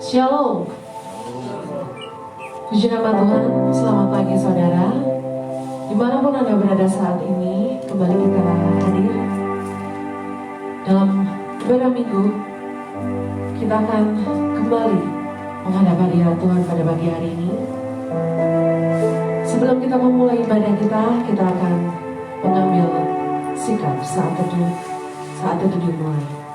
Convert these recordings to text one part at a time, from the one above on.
Shalom. Puji nama Tuhan, selamat pagi saudara. Dimanapun Anda berada saat ini, kembali kita hadir dalam ibadah minggu. Kita akan kembali menghadap hadirat Tuhan pada pagi hari ini. Sebelum kita memulai ibadah kita akan mengambil sikap saat teduh dimulai.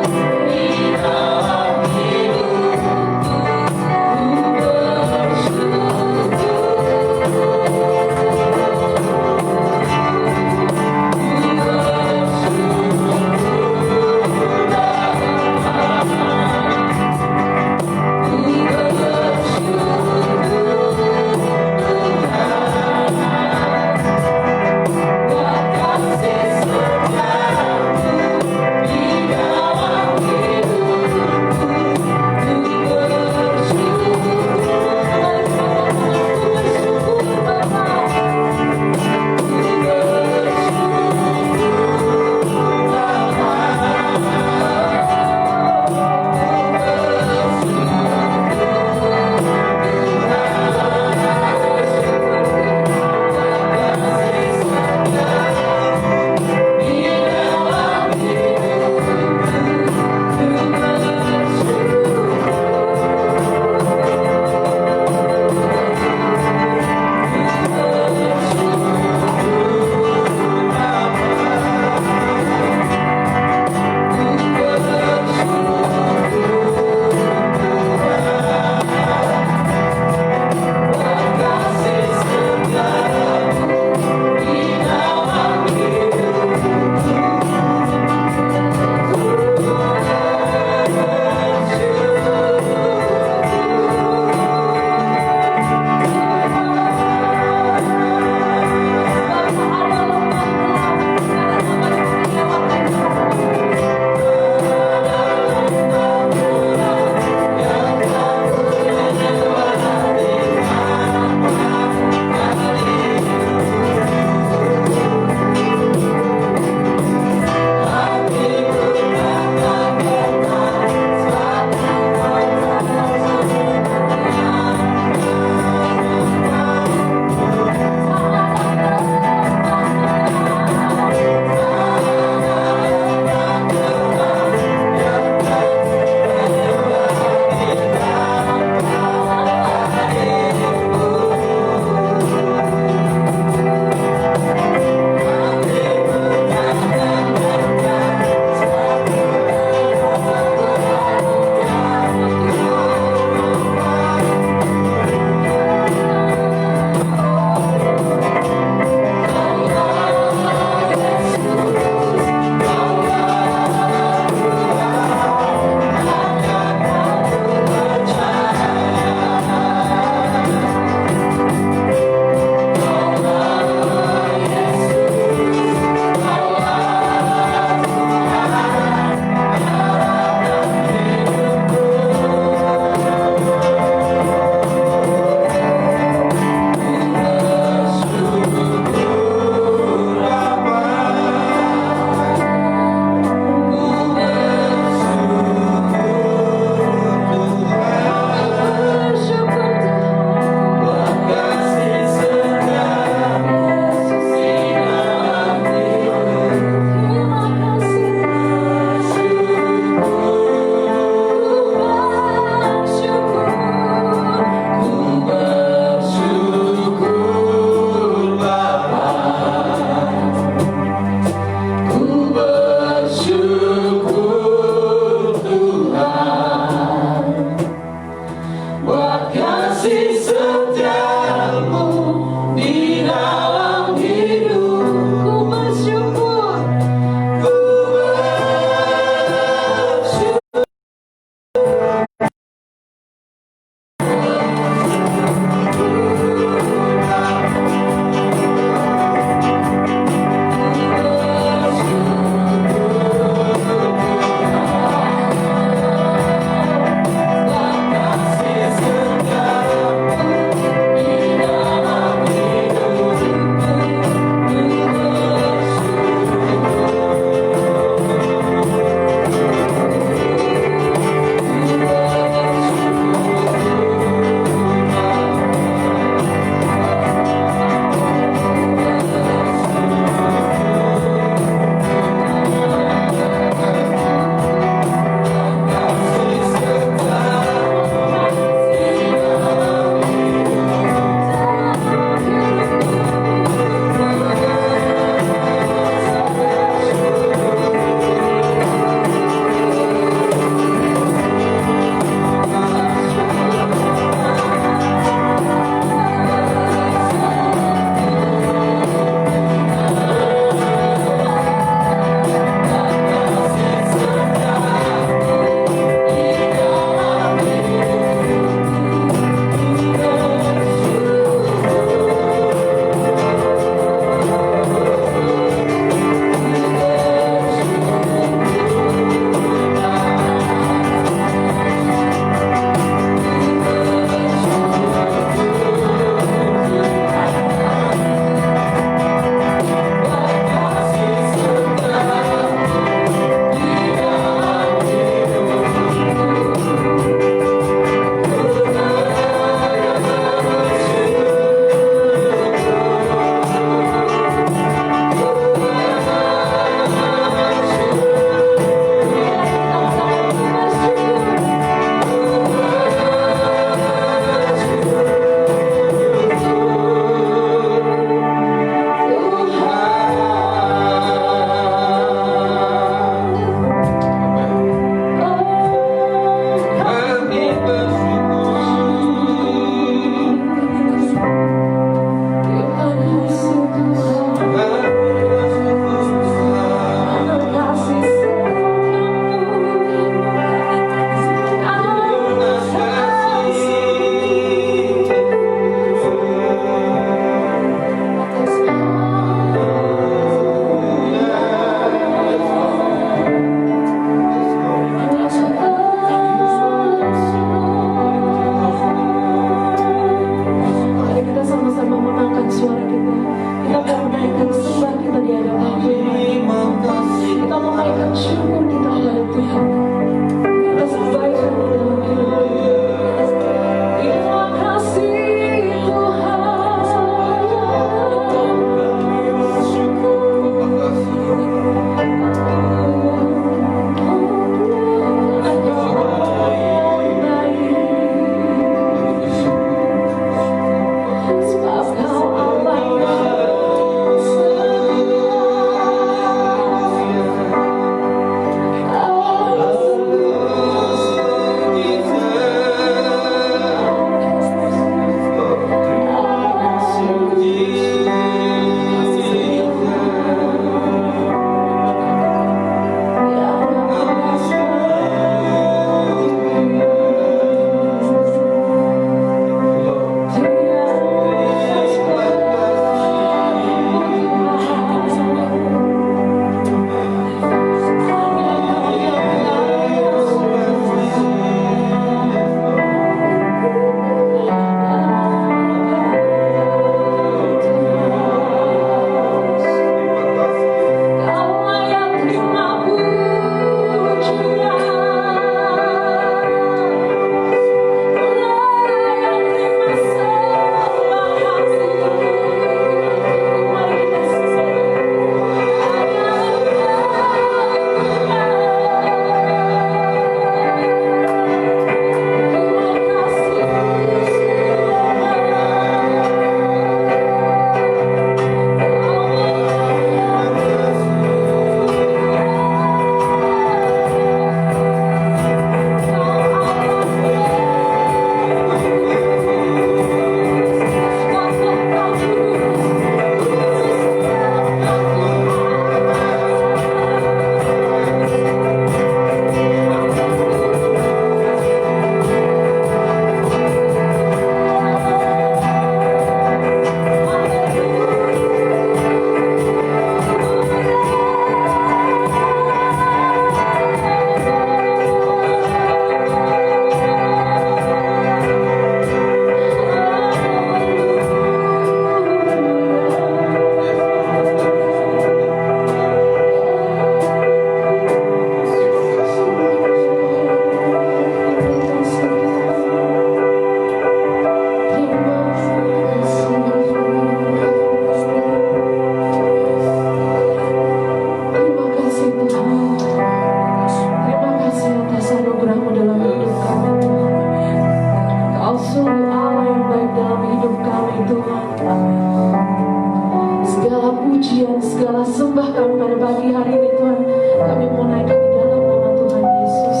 pagi hari ini Tuhan, kami mau naikkan di dalam nama Tuhan Yesus.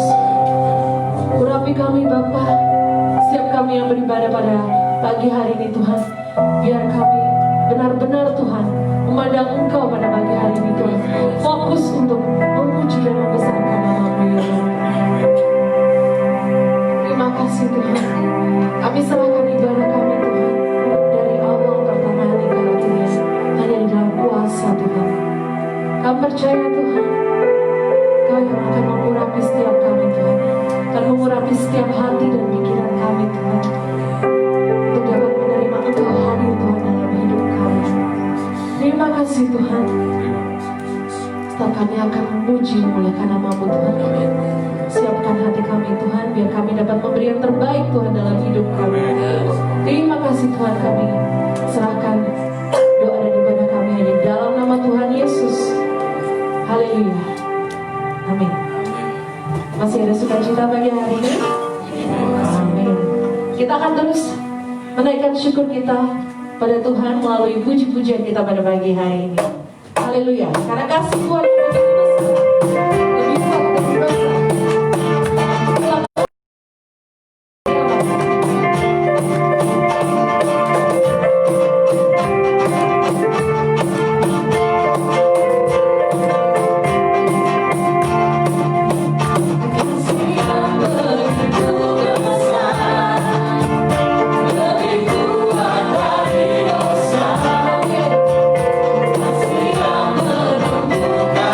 Urapi kami Bapa, setiap kami yang beribadah pada pagi hari ini Tuhan, biar kami benar-benar Tuhan memandang Engkau pada pagi hari ini Tuhan, fokus untuk memuji dan membesarkan nama-Mu ya Tuhan. Terima kasih Tuhan, kami serahkan ibadah kami Tuhan, dari awal pertengahan hingga akhirnya hanya di dalam kuasa Tuhan. Kami percaya Tuhan, Kau yang akan mengurapi setiap kami Tuhan, akan mengurapi setiap hati dan pikiran kami Tuhan, untuk dapat menerima Engkau hadir Tuhan dalam hidup kami. Terima kasih Tuhan. Setelah kami akan memuji memuliakan nama-Mu Tuhan, siapkan hati kami Tuhan, biar kami dapat memberi yang terbaik Tuhan dalam hidup kami. Terima kasih Tuhan, kami serahkan doa dan ibadah kami hanya di dalam nama Tuhan Yesus. Haleluya. Amin. Masih ada sukacita bagi hari ini? Amin. Kita akan terus menaikkan syukur kita pada Tuhan melalui puji-pujian kita pada pagi hari ini. Haleluya. Karena kasih Tuhan yang begitu besar, lebih kuat dari dosa. Bukan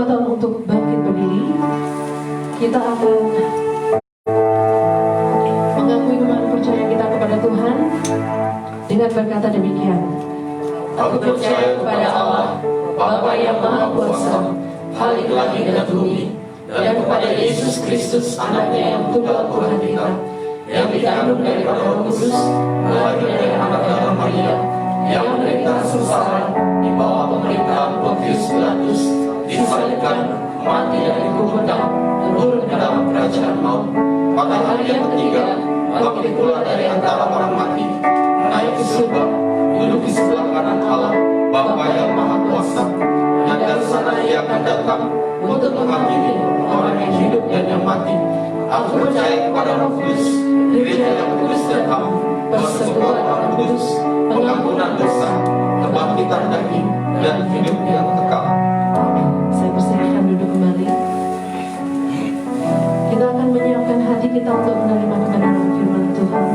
kesempatan untuk bangkit berdiri. Kita akan mengakui iman percaya kita kepada Tuhan dengan berkata demikian. Aku percaya kepada Allah, Bapa yang Maha Kuasa, Halik langit dan bumi, dan kepada Yesus Kristus, anaknya yang tunggal Tuhan kita, yang dikandung dari Roh Kudus, lahir dari anak darah Maria, yang menderita susah di bawah pemerintahan Pontius Pilatus, disalibkan, mati dan dikuburkan, turun ke dalam kerajaan maut. Pada hari yang ketiga, bangkit pula dari antara orang mati, naik ke surga, duduk di sebelah kanan Allah, Bapa yang Maha Kuasa, dan dari sana Ia akan datang untuk menghakimi orang yang hidup dan yang mati. Aku percaya kepada Roh Kudus, Gereja yang kudus dan am, persekutuan Orang Kudus, pengampunan dosa, kebangkitan daging, dan hidup yang kekal. Saya persilakan duduk kembali. Kita akan menyiapkan hati kita untuk menerima kebenaran firman Tuhan.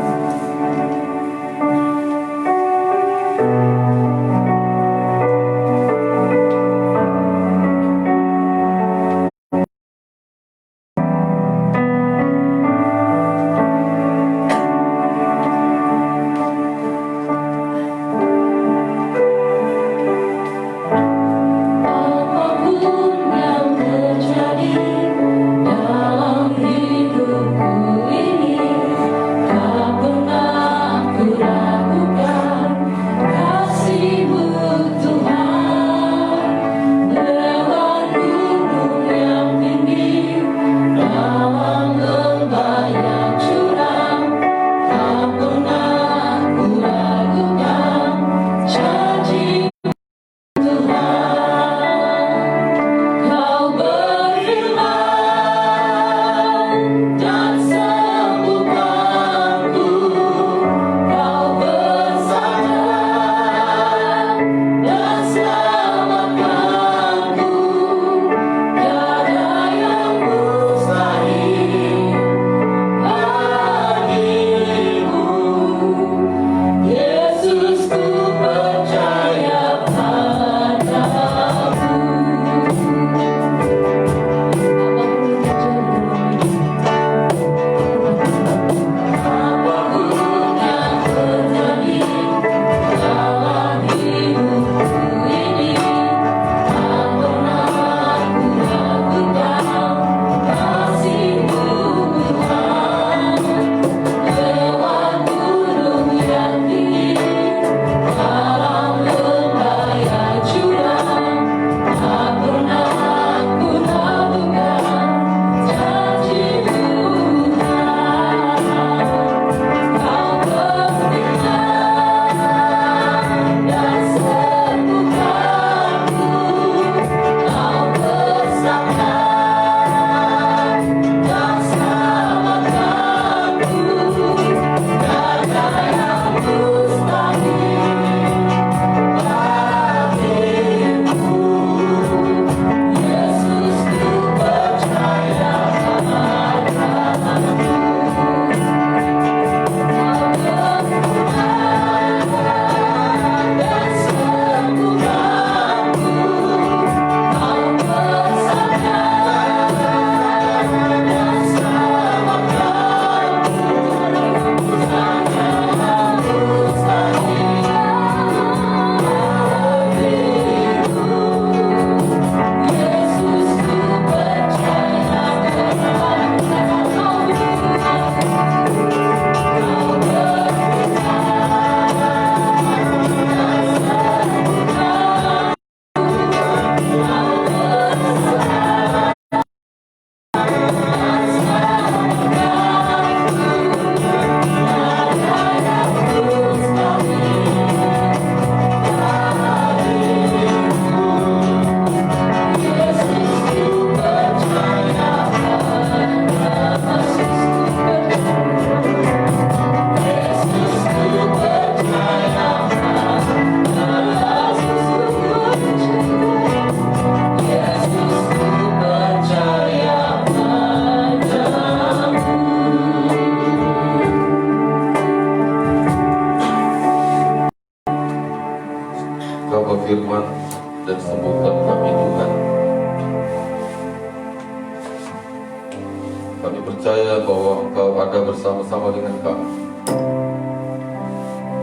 Kami percaya bahwa Engkau ada bersama-sama dengan kami.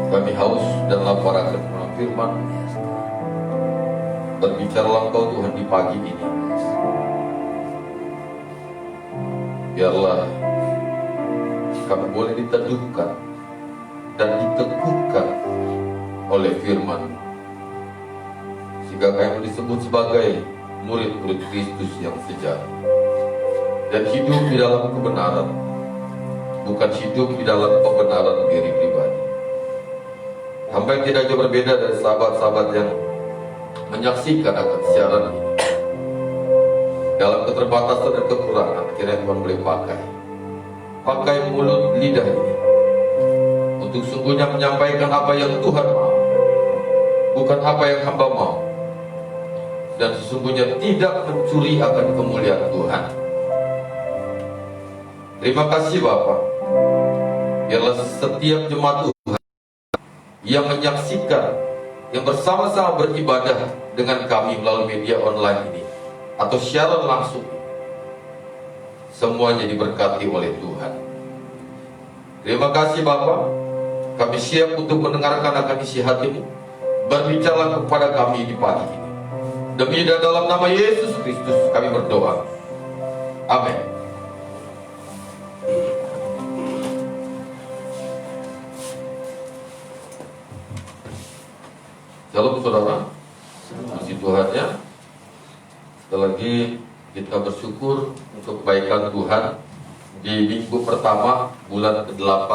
Kami haus dan lapar akan firman. Berbicaralah Engkau Tuhan di pagi ini. Biarlah kami boleh diteduhkan dan diteguhkan oleh firman, sehingga kami disebut sebagai murid-murid Kristus yang sejati dan hidup di dalam kebenaran, bukan hidup di dalam pembenaran diri pribadi. Hamba yang tidak jauh berbeda dari sahabat-sahabat yang menyaksikan akan siaran ini. Dalam keterbatasan dan kekurangan, kiranya Tuhan boleh pakai mulut lidah ini untuk sungguhnya menyampaikan apa yang Tuhan mau, bukan apa yang hamba mau, dan sesungguhnya tidak mencuri akan kemuliaan Tuhan. Terima kasih Bapa. Biarlah setiap jemaat Tuhan yang menyaksikan, yang bersama-sama beribadah dengan kami melalui media online ini atau siaran langsung, semuanya diberkati oleh Tuhan. Terima kasih Bapa. Kami siap untuk mendengarkan akan isi hati-Mu. Berbicaralah kepada kami di pagi ini. Demi dan dalam nama Yesus Kristus kami berdoa. Amin. Shalom saudara. Puji Tuhan ya. Sekali lagi kita bersyukur untuk kebaikan Tuhan di minggu pertama bulan ke-8,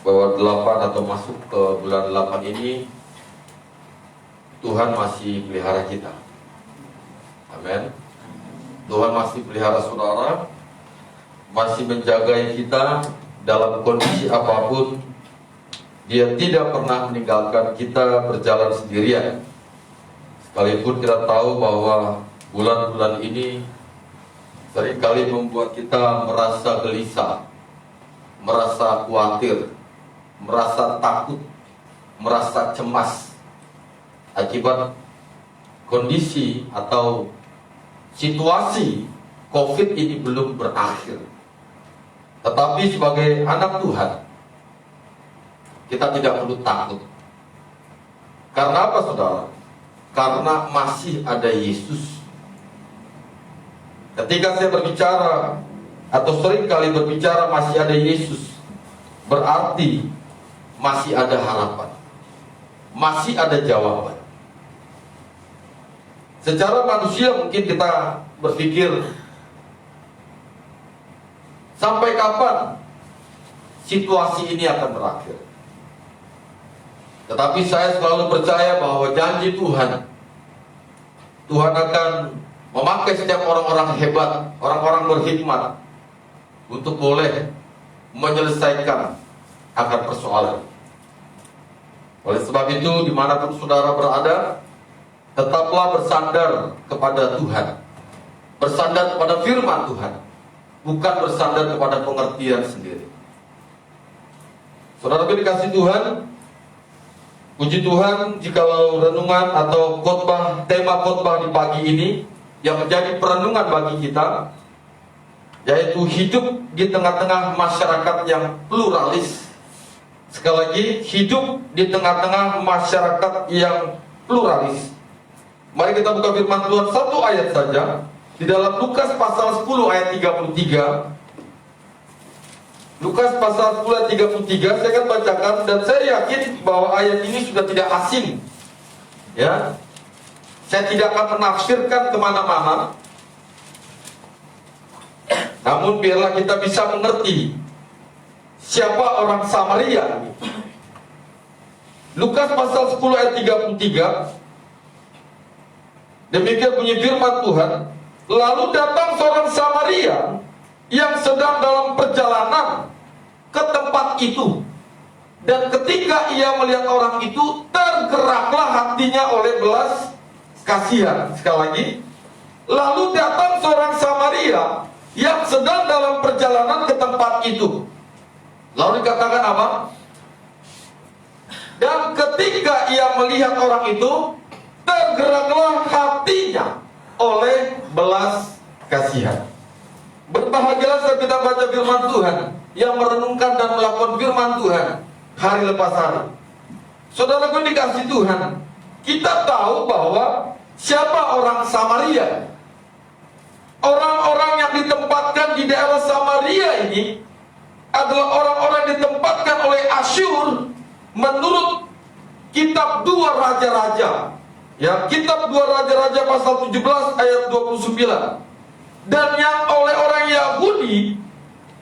bahwa 8 atau masuk ke bulan 8 ini Tuhan masih pelihara kita. Amin. Tuhan masih pelihara saudara, masih menjaga kita dalam kondisi apapun. Dia tidak pernah meninggalkan kita berjalan sendirian. Sekalipun kita tahu bahwa bulan-bulan ini seringkali membuat kita merasa gelisah, merasa khawatir, merasa takut, merasa cemas akibat kondisi atau situasi COVID ini belum berakhir. Tetapi sebagai anak Tuhan, kita tidak perlu takut. Karena apa saudara? Karena masih ada Yesus. Ketika saya berbicara atau sering kali berbicara masih ada Yesus, berarti masih ada harapan, masih ada jawaban. Secara manusia mungkin kita berpikir, sampai kapan situasi ini akan berakhir? Tetapi saya selalu percaya bahwa janji Tuhan, Tuhan akan memakai setiap orang-orang hebat, orang-orang berhikmat untuk boleh menyelesaikan akan persoalan. Oleh sebab itu, dimanapun saudara berada, tetaplah bersandar kepada Tuhan, bersandar kepada firman Tuhan, bukan bersandar kepada pengertian sendiri. Saudara dikasih Tuhan, puji Tuhan, jikalau renungan atau khotbah, tema khotbah di pagi ini yang menjadi perenungan bagi kita, yaitu hidup di tengah-tengah masyarakat yang pluralis. Sekali lagi, hidup di tengah-tengah masyarakat yang pluralis. Mari kita buka firman Tuhan satu ayat saja di dalam Lukas pasal 10 ayat 33. Lukas pasal 10 ayat 33, saya akan bacakan dan saya yakin bahwa ayat ini sudah tidak asing. Ya, saya tidak akan menafsirkan kemana-mana. Namun biarlah kita bisa mengerti siapa orang Samaria ini. Lukas pasal 10 ayat 33. Demikian bunyi firman Tuhan. Lalu datang seorang Samaria yang sedang dalam perjalanan ke tempat itu. Dan ketika ia melihat orang itu, tergeraklah hatinya oleh belas kasihan. Sekali lagi, lalu datang seorang Samaria yang sedang dalam perjalanan ke tempat itu. Lalu dikatakan apa? Dan ketika ia melihat orang itu, tergeraklah hatinya oleh belas kasihan. Berbahagialah setiap kita baca firman Tuhan, yang merenungkan dan melakukan firman Tuhan hari lepas hari. Saudaraku dikasih Tuhan, kita tahu bahwa siapa orang Samaria. Orang-orang yang ditempatkan di daerah Samaria ini adalah orang-orang yang ditempatkan oleh Asyur menurut kitab 2 Raja-Raja. Ya, kitab 2 Raja-Raja pasal 17 ayat 29. Dan yang oleh orang Yahudi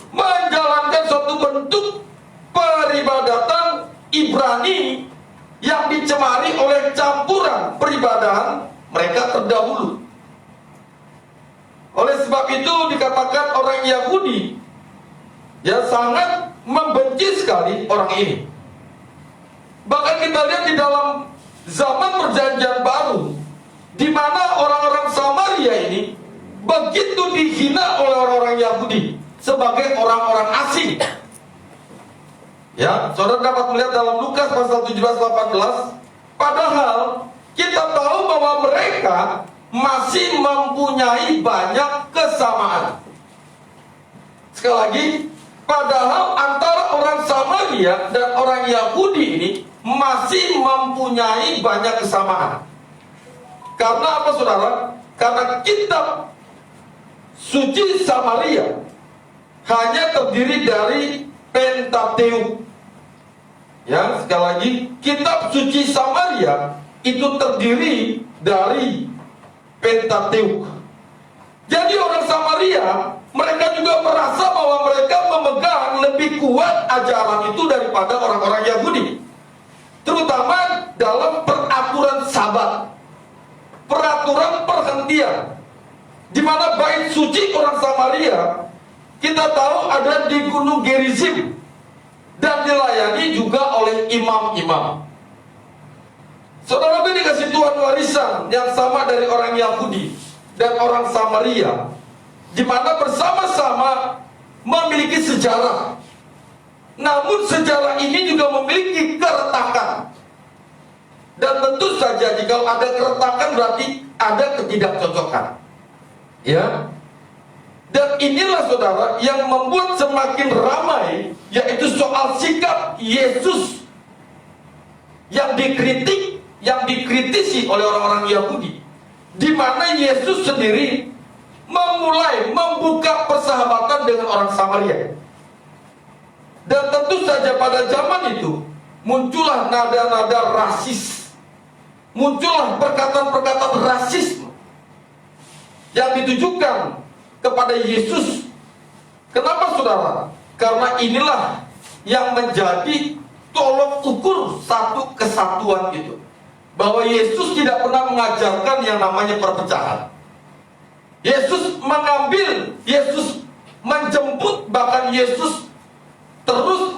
menjalankan suatu bentuk peribadatan Ibrani yang dicemari oleh campuran peribadahan mereka terdahulu. Oleh sebab itu dikatakan orang Yahudi ya sangat membenci sekali orang ini. Bahkan kita lihat di dalam zaman perjanjian baru, di mana orang-orang Samaria ini begitu dihina oleh orang-orang Yahudi sebagai orang-orang asing. Ya, saudara dapat melihat dalam Lukas pasal 17-18, padahal kita tahu bahwa mereka masih mempunyai banyak kesamaan. Sekali lagi, padahal antara orang Samaria dan orang Yahudi ini masih mempunyai banyak kesamaan. Karena apa saudara? Karena kitab suci Samaria hanya terdiri dari Pentateuk. Ya, sekali lagi, kitab suci Samaria itu terdiri dari Pentateuk. Jadi orang Samaria, mereka juga merasa bahwa mereka memegang lebih kuat ajaran itu daripada orang-orang Yahudi. Terutama dalam peraturan Sabat, peraturan perhentian, di mana bait suci orang Samaria kita tahu ada di Gunung Gerizim dan dilayani juga oleh imam-imam. Saudara dikasih Tuhan warisan yang sama dari orang Yahudi dan orang Samaria, di mana bersama-sama memiliki sejarah. Namun sejarah ini juga memiliki keretakan. Dan tentu saja jika ada keretakan berarti ada ketidakcocokan. Ya. Dan inilah saudara yang membuat semakin ramai, yaitu soal sikap Yesus yang dikritik, yang dikritisi oleh orang-orang Yahudi, di mana Yesus sendiri memulai membuka persahabatan dengan orang Samaria. Dan tentu saja pada zaman itu muncullah nada-nada rasis, muncullah perkataan-perkataan rasisme yang ditujukan kepada Yesus. Kenapa saudara? Karena inilah yang menjadi tolok ukur satu kesatuan itu, bahwa Yesus tidak pernah mengajarkan yang namanya perpecahan. Yesus mengambil, Yesus menjemput, bahkan Yesus terus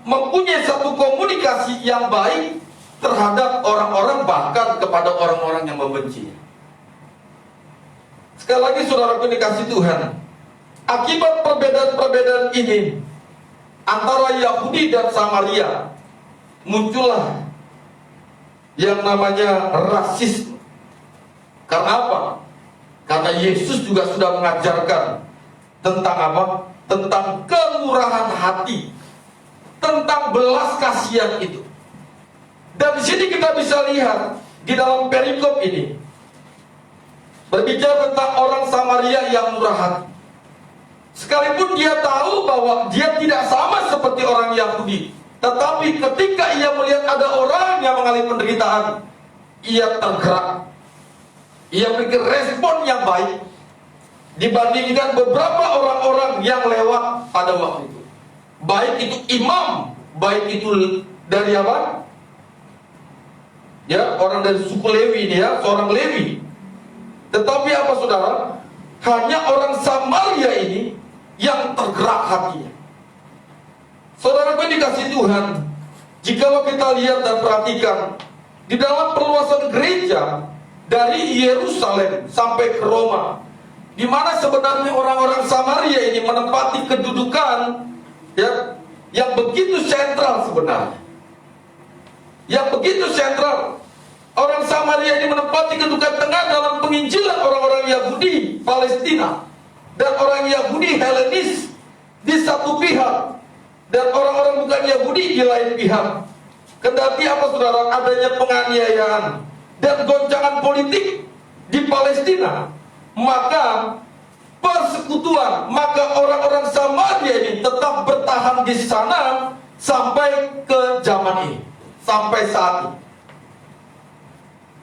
mempunyai satu komunikasi yang baik terhadap orang-orang, bahkan kepada orang-orang yang membenci. Sekali lagi saudaraku dikasih Tuhan, akibat perbedaan-perbedaan ini antara Yahudi dan Samaria, muncullah yang namanya rasisme. Karena apa? Karena Yesus juga sudah mengajarkan tentang apa? Tentang kemurahan hati, tentang belas kasihan itu. Dan di sini kita bisa lihat di dalam perikop ini berbicara tentang orang Samaria yang murah hati. Sekalipun dia tahu bahwa dia tidak sama seperti orang Yahudi, tetapi ketika ia melihat ada orang yang mengalami penderitaan, ia tergerak. Ia memiliki respon yang baik dibandingkan beberapa orang-orang yang lewat pada waktu itu. Baik itu imam, baik itu dari apa? Ya, orang dari suku Lewi ini ya, seorang Lewi. Tetapi apa saudara? Hanya orang Samaria ini yang tergerak hatinya. Saudara dikasih Tuhan, jikalau kita lihat dan perhatikan di dalam perluasan gereja dari Yerusalem sampai ke Roma, di mana sebenarnya orang-orang Samaria ini menempati kedudukan ya, yang begitu sentral sebenarnya. Yang begitu sentral. Orang Samaria ini menempati kedudukan tengah dalam penginjilan orang-orang Yahudi Palestina. dan orang Yahudi Helenis di satu pihak, dan orang-orang bukan Yahudi di lain pihak. Kendati apa saudara, adanya penganiayaan dan goncangan politik di Palestina, maka persekutuan, maka orang-orang Samaria ini tetap bertahan di sana sampai ke zaman ini, sampai saat ini.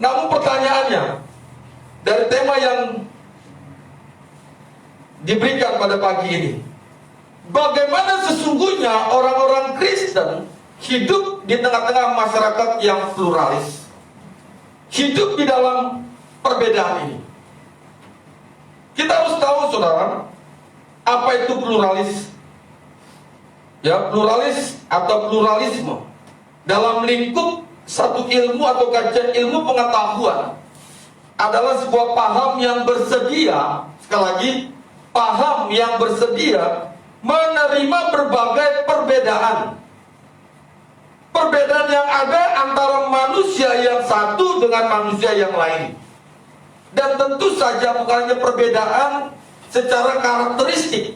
Namun pertanyaannya, dari tema yang diberikan pada pagi ini, bagaimana sesungguhnya orang-orang Kristen hidup di tengah-tengah masyarakat yang pluralis, hidup di dalam perbedaan ini? Kita harus tahu saudara, apa itu pluralis? Ya, pluralis atau pluralisme dalam lingkup satu ilmu atau kajian ilmu pengetahuan adalah sebuah paham yang bersedia, sekali lagi, paham yang bersedia menerima berbagai perbedaan. Perbedaan yang ada antara manusia yang satu dengan manusia yang lain. Dan tentu saja bukan hanya perbedaan secara karakteristik,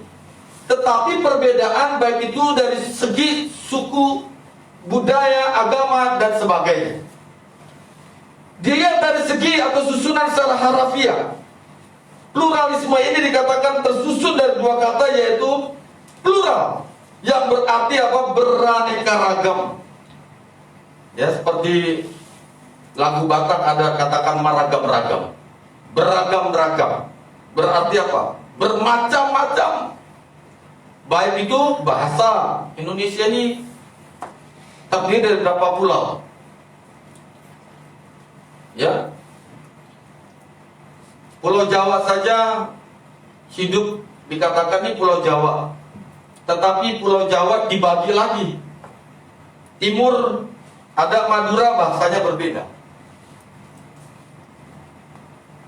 tetapi perbedaan baik itu dari segi suku, budaya, agama, dan sebagainya. Dilihat dari segi atau susunan secara harafiah, pluralisme ini dikatakan tersusun dari dua kata, yaitu plural, yang berarti apa? Beraneka ragam. Ya, seperti lagu Batak ada katakan maragam-ragam, beragam-ragam, berarti apa? Bermacam-macam. Baik itu bahasa Indonesia ini terdiri dari berapa pulau? Ya, Pulau Jawa saja hidup dikatakan ini Pulau Jawa, tetapi Pulau Jawa dibagi lagi. Timur ada Madura, bahasanya berbeda.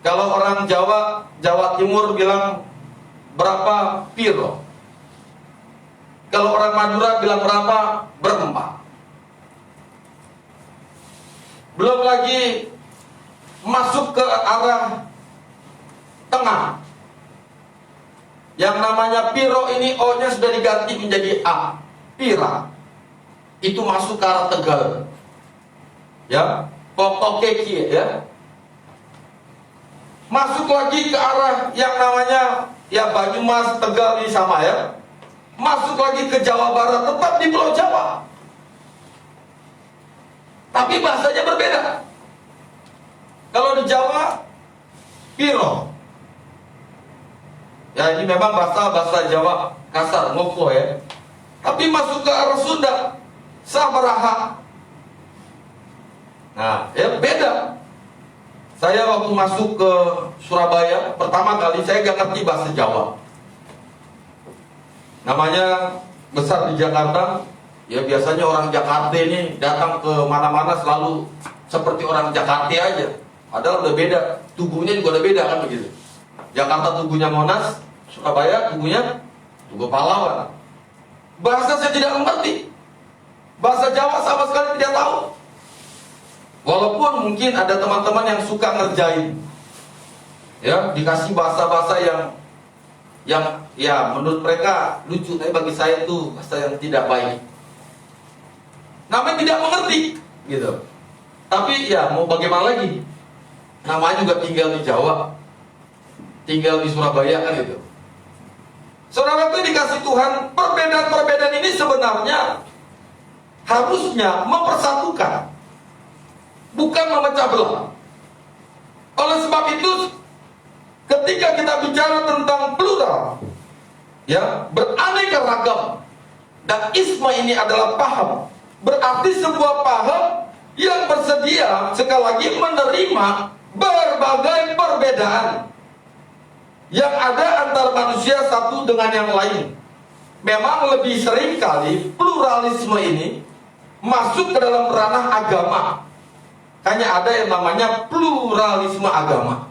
Kalau orang Jawa, Jawa Timur bilang berapa piro. Kalau orang Madura bilang berapa berempat. Belum lagi masuk ke arah tengah. Yang namanya piro ini O-nya sudah diganti menjadi A, pira. Itu masuk ke arah Tegal. Ya, pokok keki ya. Masuk lagi ke arah yang namanya ya Banyumas, Tegal ini sama ya. Masuk lagi ke Jawa Barat, tetap di Pulau Jawa. Tapi bahasanya berbeda. Kalau di Jawa, piro. Ya, ini memang bahasa Jawa kasar, ngopo ya. Tapi masuk ke arah Sunda, sabaraha. Nah, ya beda. Saya waktu masuk ke Surabaya, pertama kali saya gak ngerti bahasa Jawa. Namanya besar di Jakarta, ya biasanya orang Jakarta ini datang ke mana-mana selalu seperti orang Jakarta aja. Padahal udah beda, tubuhnya juga udah beda kan begitu. Jakarta tubuhnya Monas, Surabaya tubuhnya Tugu Pahlawan. Bahasa saya tidak mengerti. Bahasa Jawa sama sekali tidak tahu. Walaupun mungkin ada teman-teman yang suka ngerjain, ya dikasih bahasa-bahasa yang ya menurut mereka lucu, tapi bagi saya itu bahasa yang tidak baik. Namanya tidak mengerti, gitu. Tapi ya mau bagaimana lagi? Namanya juga tinggal di Jawa, tinggal di Surabaya kan gitu. Saudara itu dikasih Tuhan, perbedaan-perbedaan ini sebenarnya harusnya mempersatukan, bukan memecah belah. Oleh sebab itu, ketika kita bicara tentang plural, ya beraneka ragam, dan isma ini adalah paham, berarti sebuah paham yang bersedia sekali lagi menerima berbagai perbedaan yang ada antar manusia satu dengan yang lain. Memang lebih sering kali pluralisme ini masuk ke dalam ranah agama. Hanya ada yang namanya pluralisme agama.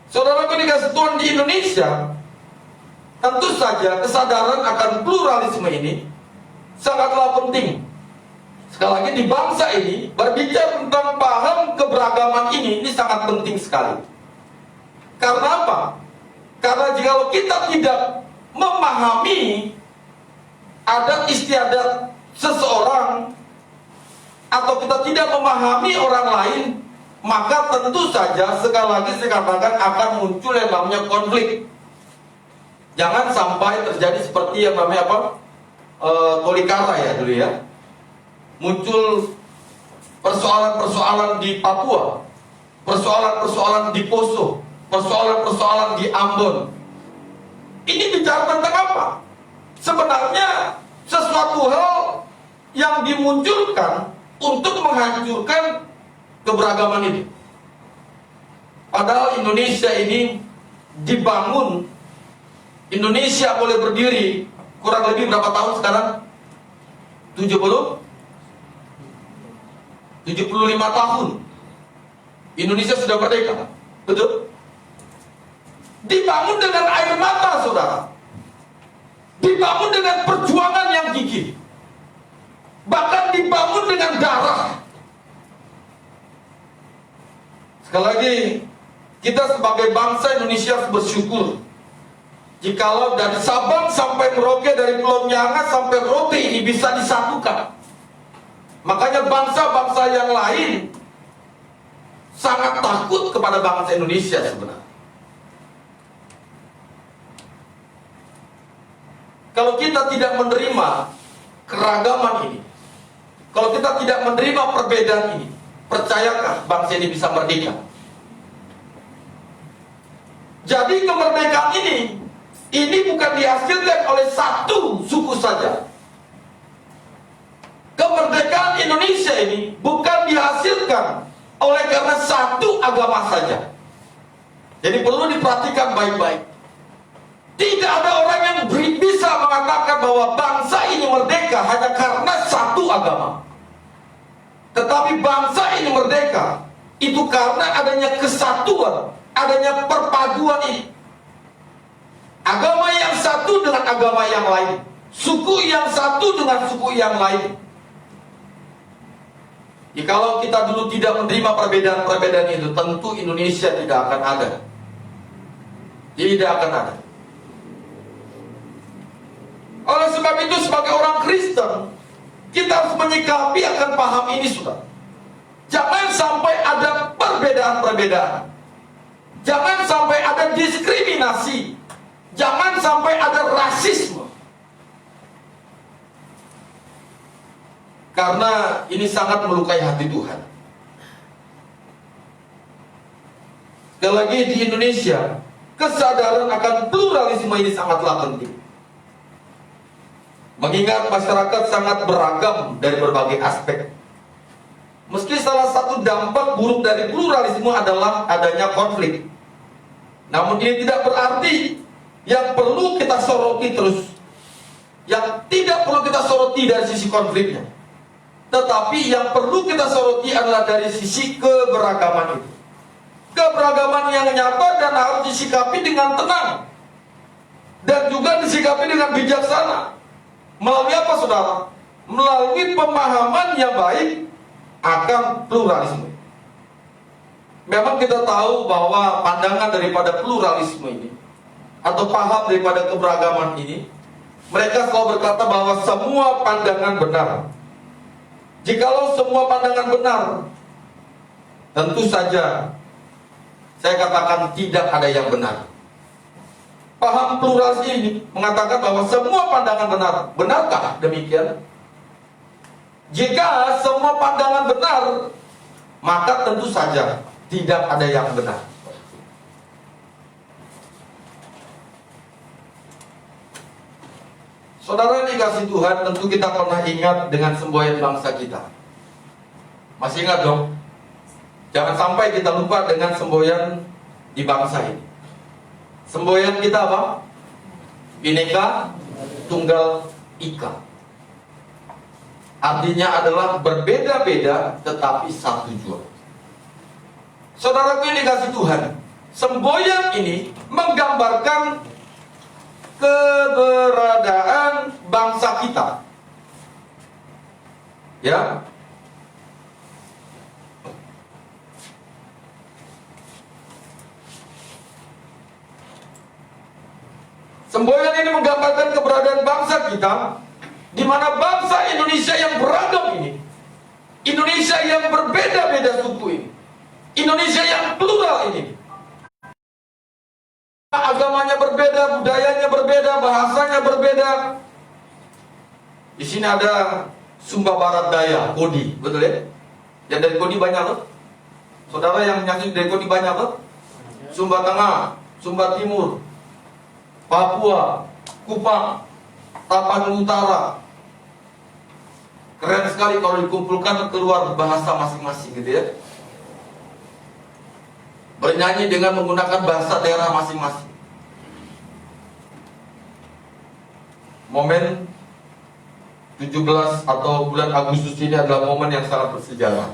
Saudara dikasih Tuhan di Indonesia, tentu saja kesadaran akan pluralisme ini sangatlah penting. Sekali lagi di bangsa ini berbicara tentang paham keberagaman ini sangat penting sekali. Karena apa? Karena jika kalau kita tidak memahami adat istiadat seseorang, atau kita tidak memahami orang lain, maka tentu saja sekali lagi saya katakan akan muncul yang namanya konflik. Jangan sampai terjadi seperti yang namanya apa? Tolikara ya dulu ya. Muncul persoalan-persoalan di Papua, persoalan-persoalan di Poso, persoalan-persoalan di Ambon. Ini bicara tentang apa? Sebenarnya sesuatu hal yang dimunculkan untuk menghancurkan keberagaman ini. Padahal Indonesia ini dibangun, Indonesia boleh berdiri kurang lebih berapa tahun sekarang? 75 tahun Indonesia sudah merdeka. Betul? Dibangun dengan air mata, saudara. Dibangun dengan perjuangan yang gigih. Bahkan dibangun dengan darah. Sekali lagi, kita sebagai bangsa Indonesia harus bersyukur jikalau dari Sabang sampai Merauke, dari Pulau Nyanga sampai Rote ini bisa disatukan. Makanya bangsa-bangsa yang lain sangat takut kepada bangsa Indonesia sebenarnya. Kalau kita tidak menerima keragaman ini, kalau kita tidak menerima perbedaan ini, percayakah bangsa ini bisa merdeka? Jadi kemerdekaan ini bukan dihasilkan oleh satu suku saja. Kemerdekaan Indonesia ini bukan dihasilkan oleh karena satu agama saja. Jadi perlu diperhatikan baik-baik. Tidak ada orang yang bisa mengatakan bahwa bangsa ini merdeka hanya karena satu agama. Tetapi bangsa ini merdeka itu karena adanya kesatuan, adanya perpaduan ini. Agama yang satu dengan agama yang lain, suku yang satu dengan suku yang lain. Kalau kita dulu tidak menerima perbedaan-perbedaan itu, tentu Indonesia tidak akan ada. Tidak akan ada. Oleh sebab itu, sebagai orang Kristen, kita harus menyikapi akan paham ini, sudah. Jangan sampai ada perbedaan-perbedaan. Jangan sampai ada diskriminasi. Jangan sampai ada rasisme. Karena ini sangat melukai hati Tuhan. Sekali lagi, di Indonesia, kesadaran akan pluralisme ini sangatlah penting. Mengingat masyarakat sangat beragam dari berbagai aspek. Meski salah satu dampak buruk dari pluralisme adalah adanya konflik, namun ini tidak berarti yang perlu kita soroti terus, yang tidak perlu kita soroti dari sisi konfliknya. Tetapi yang perlu kita soroti adalah dari sisi keberagaman itu. Keberagaman yang nyata dan harus disikapi dengan tenang, dan juga disikapi dengan bijaksana. Melalui apa, saudara? Melalui pemahaman yang baik akan pluralisme. Memang kita tahu bahwa pandangan daripada pluralisme ini, atau paham daripada keberagaman ini, mereka selalu berkata bahwa semua pandangan benar. Jikalau semua pandangan benar, tentu saja saya katakan tidak ada yang benar. Paham pluralis ini mengatakan bahwa semua pandangan benar. Benarkah demikian? Jika semua pandangan benar, maka tentu saja tidak ada yang benar. Saudara yang dikasihi Tuhan, tentu kita pernah ingat dengan semboyan bangsa kita. Masih ingat dong? Jangan sampai kita lupa dengan semboyan di bangsa ini. Semboyan kita apa? Bhinneka Tunggal Ika. Artinya adalah berbeda-beda tetapi satu jua. Saudaraku yang dikasihi Tuhan, semboyan ini menggambarkan keberadaan bangsa kita. Ya. Semboyan ini menggambarkan keberadaan bangsa kita, di mana bangsa Indonesia yang beragam ini, Indonesia yang berbeda-beda suku ini, Indonesia yang plural ini, agamanya berbeda, budayanya berbeda, bahasanya berbeda. Di sini ada Sumba Barat Daya, Kodi, betul ya? Yang dari Kodi banyak loh. Saudara yang nyanyi dari Kodi banyak loh. Sumba Tengah, Sumba Timur, Papua, Kupang, Tapanuli Utara. Keren sekali kalau dikumpulkan keluar bahasa masing-masing gitu ya. Bernyanyi dengan menggunakan bahasa daerah masing-masing. Momen 17 atau bulan Agustus ini adalah momen yang sangat bersejarah,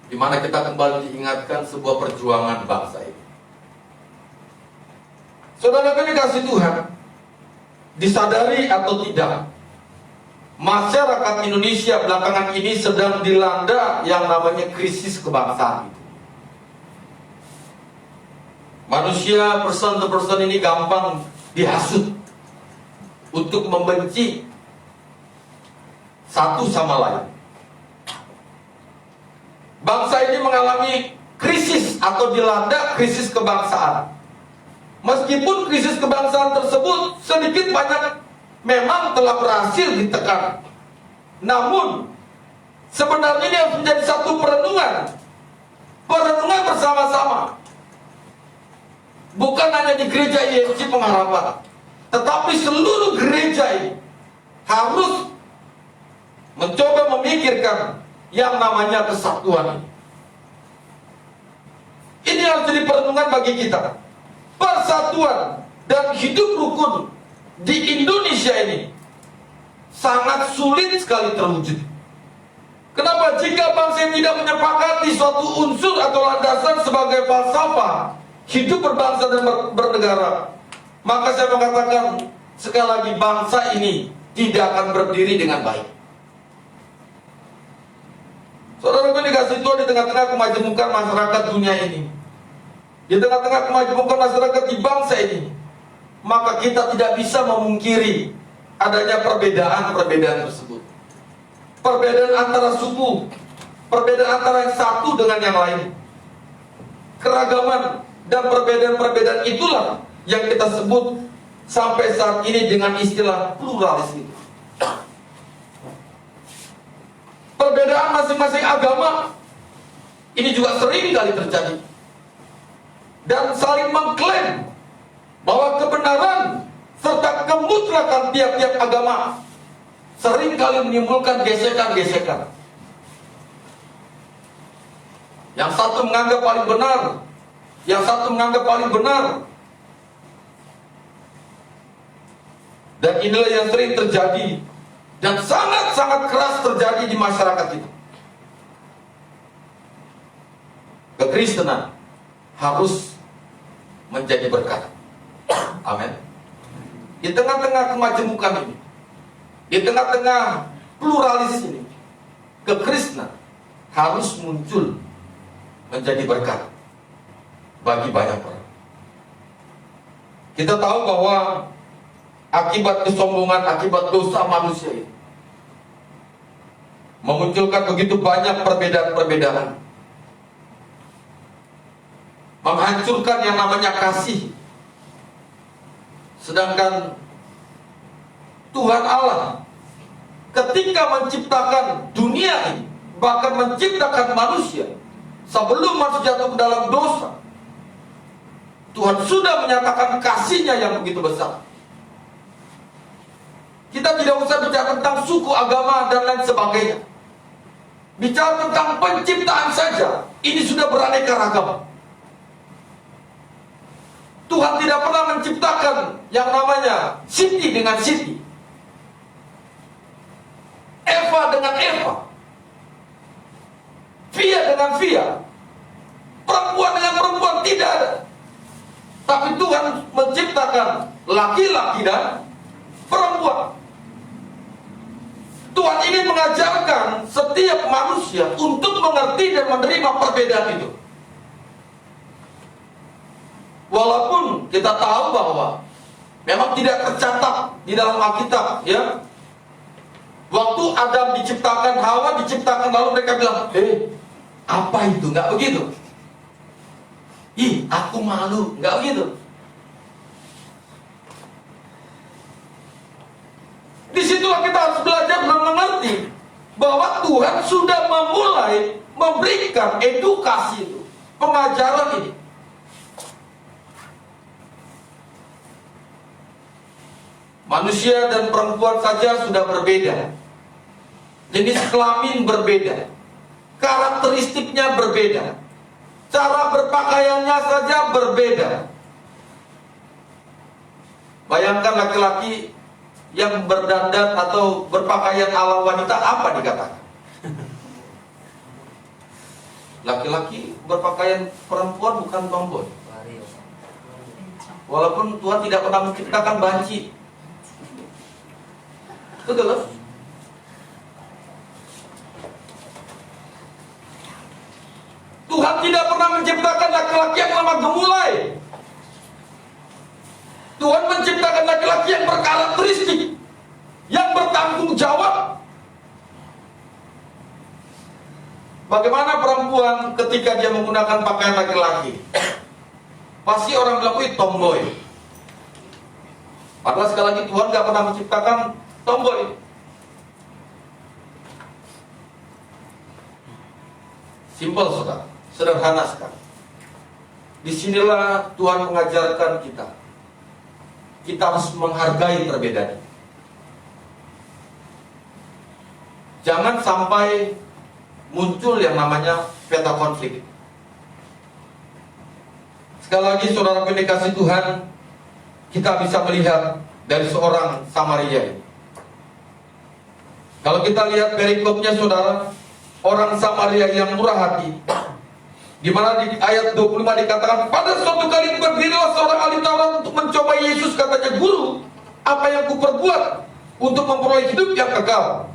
di mana kita kembali diingatkan sebuah perjuangan bangsa ini. Saudara dikasih Tuhan, disadari atau tidak, masyarakat Indonesia belakangan ini sedang dilanda yang namanya krisis kebangsaan. Manusia person to person ini gampang dihasut untuk membenci satu sama lain. Bangsa ini mengalami krisis atau dilanda krisis kebangsaan. Meskipun krisis kebangsaan tersebut sedikit banyak memang telah berhasil ditekan, namun sebenarnya ini harus menjadi satu perenungan bersama-sama. Bukan hanya di gereja IMC Pengharapan, tetapi seluruh gereja ini harus mencoba memikirkan yang namanya kesatuan. Ini harus jadi perenungan bagi kita. Persatuan dan hidup rukun di Indonesia ini sangat sulit sekali terwujud. Kenapa? Jika bangsa ini tidak menyepakati suatu unsur atau landasan sebagai falsafah hidup berbangsa dan bernegara, maka saya mengatakan sekali lagi, bangsa ini tidak akan berdiri dengan baik. Saudara dikasih Tuhan, di tengah-tengah kemajemukan masyarakat dunia ini, di tengah-tengah kemajemukan masyarakat di bangsa ini, maka kita tidak bisa memungkiri adanya perbedaan-perbedaan tersebut. Perbedaan antara suku, perbedaan antara yang satu dengan yang lain. Keragaman dan perbedaan-perbedaan itulah yang kita sebut sampai saat ini dengan istilah pluralisme. Perbedaan masing-masing agama ini juga sering kali terjadi, dan saling mengklaim bahwa kebenaran serta kemutlakan tiap-tiap agama sering kali menimbulkan gesekan-gesekan. Yang satu menganggap paling benar, yang satu menganggap paling benar. Dan inilah yang sering terjadi dan sangat-sangat keras terjadi di masyarakat itu. Kekristenan harus menjadi berkat. Amin. Di tengah-tengah kemajemukan ini, di tengah-tengah pluralis ini, kekristenan harus muncul menjadi berkat bagi banyak orang. Kita tahu bahwa akibat kesombongan, akibat dosa manusia ini memunculkan begitu banyak perbedaan-perbedaan, menghancurkan yang namanya kasih. Sedangkan Tuhan Allah ketika menciptakan dunia ini, bahkan menciptakan manusia, sebelum manusia jatuh ke dalam dosa, Tuhan sudah menyatakan kasih-Nya yang begitu besar. Kita tidak usah bicara tentang suku, agama, dan lain sebagainya. Bicara tentang penciptaan saja, ini sudah beraneka ragam. Tuhan tidak pernah menciptakan yang namanya Siti dengan Siti, Eva dengan Eva, Via dengan Via, perempuan dengan perempuan, tidak ada. Tapi Tuhan menciptakan laki-laki dan perempuan. Tuhan ingin mengajarkan setiap manusia untuk mengerti dan menerima perbedaan itu. Walaupun kita tahu bahwa Memang tidak tercatat di dalam Alkitab, ya. Waktu Adam diciptakan, Hawa diciptakan, lalu mereka bilang, apa itu? Nggak begitu. Ih, aku malu. Nggak begitu. Disitulah kita harus belajar dan mengerti bahwa Tuhan sudah memulai memberikan edukasi itu, pengajaran ini. Manusia dan perempuan saja sudah berbeda. Jenis kelamin berbeda. Karakteristiknya berbeda. Cara berpakaiannya saja berbeda. Bayangkan laki-laki yang berdandan atau berpakaian ala wanita, apa dikatakan? Laki-laki berpakaian perempuan bukan tomboy. Walaupun Tuhan tidak pernah menciptakan banci. Betul kan? Tuhan tidak pernah menciptakan laki-laki yang lemah gemulai. Tuhan menciptakan laki-laki yang berkarakteristik, yang bertanggung jawab. Bagaimana perempuan ketika dia menggunakan pakaian laki-laki? Pasti orang bilang, wih, tomboy. Padahal sekali lagi Tuhan gak pernah menciptakan tomboy. Simpel, saudara, sederhana sekali. Disinilah Tuhan mengajarkan kita. Kita harus menghargai perbedaan. Jangan sampai muncul yang namanya peta konflik. Sekali lagi, saudara dikasih Tuhan, kita bisa melihat dari seorang Samaria ini. Kalau kita lihat perikopnya, saudara, orang Samaria yang murah hati, di mana di ayat 25 dikatakan, pada suatu kali berdirilah seorang ahli Taurat untuk mencoba Yesus, katanya, Guru, apa yang kuperbuat untuk memperoleh hidup yang kekal?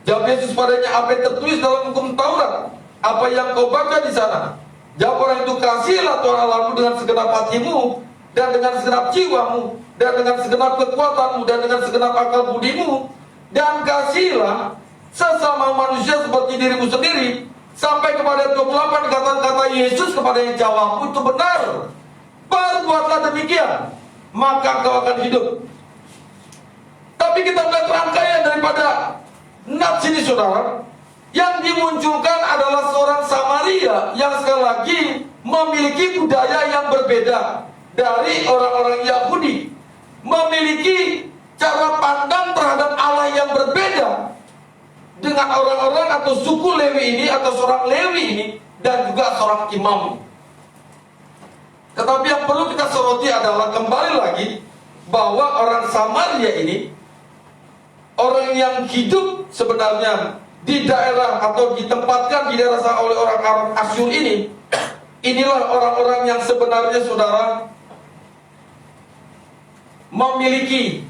Jawab Yesus padanya, apa yang tertulis dalam hukum Taurat? Apa yang kau baca di sana? Jawab orang itu, kasihilah Tuhan Allahmu dengan segenap hatimu, dan dengan segenap jiwamu, dan dengan segenap kekuatanmu, dan dengan segenap akal budimu, dan kasihilah sesama manusia seperti dirimu sendiri. Sampai kepada 28 kata-kata Yesus kepada yang jawabmu itu benar. Perbuatlah demikian, maka kau akan hidup. Tapi kita melihat rangkaian daripada nats ini, saudara. Yang dimunculkan adalah seorang Samaria yang sekali lagi memiliki budaya yang berbeda dari orang-orang Yahudi, memiliki cara pandang terhadap Allah yang berbeda dengan orang-orang atau suku Lewi ini, atau seorang Lewi ini, dan juga seorang imam. Tetapi yang perlu kita soroti adalah kembali lagi bahwa orang Samaria ini orang yang hidup sebenarnya di daerah atau ditempatkan di daerah oleh orang Asyur ini. Inilah orang-orang yang sebenarnya, saudara, memiliki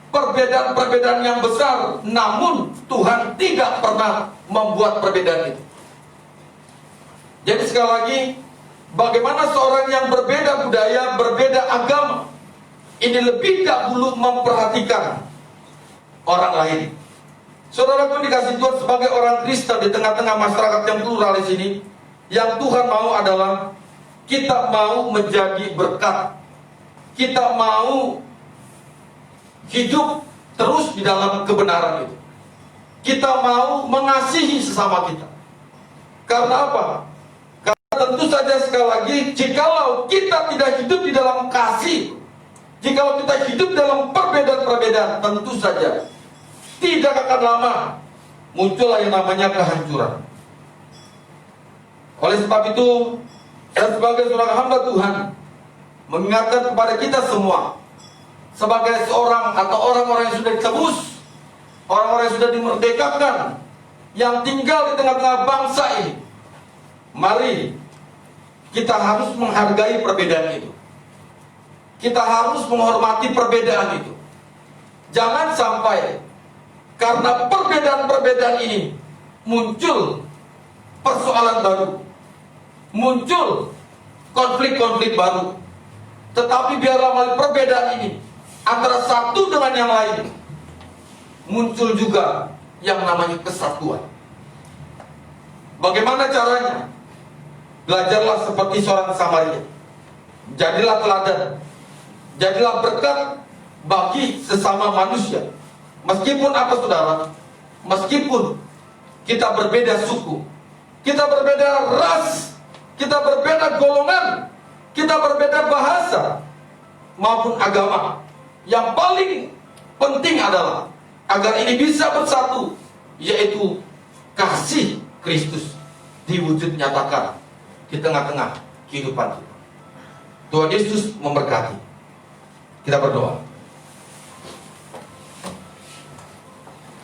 perbedaan-perbedaan yang besar, namun Tuhan tidak pernah membuat perbedaan itu. Jadi sekali lagi, bagaimana seorang yang berbeda budaya, berbeda agama, ini lebih dahulu memperhatikan orang lain. Saudara pun dikasih Tuhan sebagai orang Kristen di tengah-tengah masyarakat yang pluralis ini, yang Tuhan mau adalah kita mau menjadi berkat. Kita mau hidup terus di dalam kebenaran itu. Kita mau mengasihi sesama kita. Karena apa? Karena tentu saja sekali lagi, jikalau kita tidak hidup di dalam kasih, jikalau kita hidup dalam perbedaan-perbedaan, tentu saja tidak akan lama muncullah yang namanya kehancuran. Oleh sebab itu, saya sebagai seorang hamba Tuhan mengingatkan kepada kita semua, sebagai seorang atau orang-orang yang sudah ditebus, orang-orang yang sudah dimerdekakan, yang tinggal di tengah-tengah bangsa ini, mari kita harus menghargai perbedaan itu. Kita harus menghormati perbedaan itu. Jangan sampai karena perbedaan-perbedaan ini muncul persoalan baru, muncul konflik-konflik baru. Tetapi biarlah melalui perbedaan ini antara satu dengan yang lain muncul juga yang namanya kesatuan. Bagaimana caranya? Belajarlah seperti seorang Samaria. Jadilah teladan. Jadilah berkat bagi sesama manusia. Meskipun apa saudara? Meskipun kita berbeda suku, kita berbeda ras, kita berbeda golongan, kita berbeda bahasa maupun agama, yang paling penting adalah agar ini bisa bersatu, yaitu kasih Kristus diwujud nyatakan di tengah-tengah kehidupan kita. Tuhan Yesus memberkati. Kita berdoa.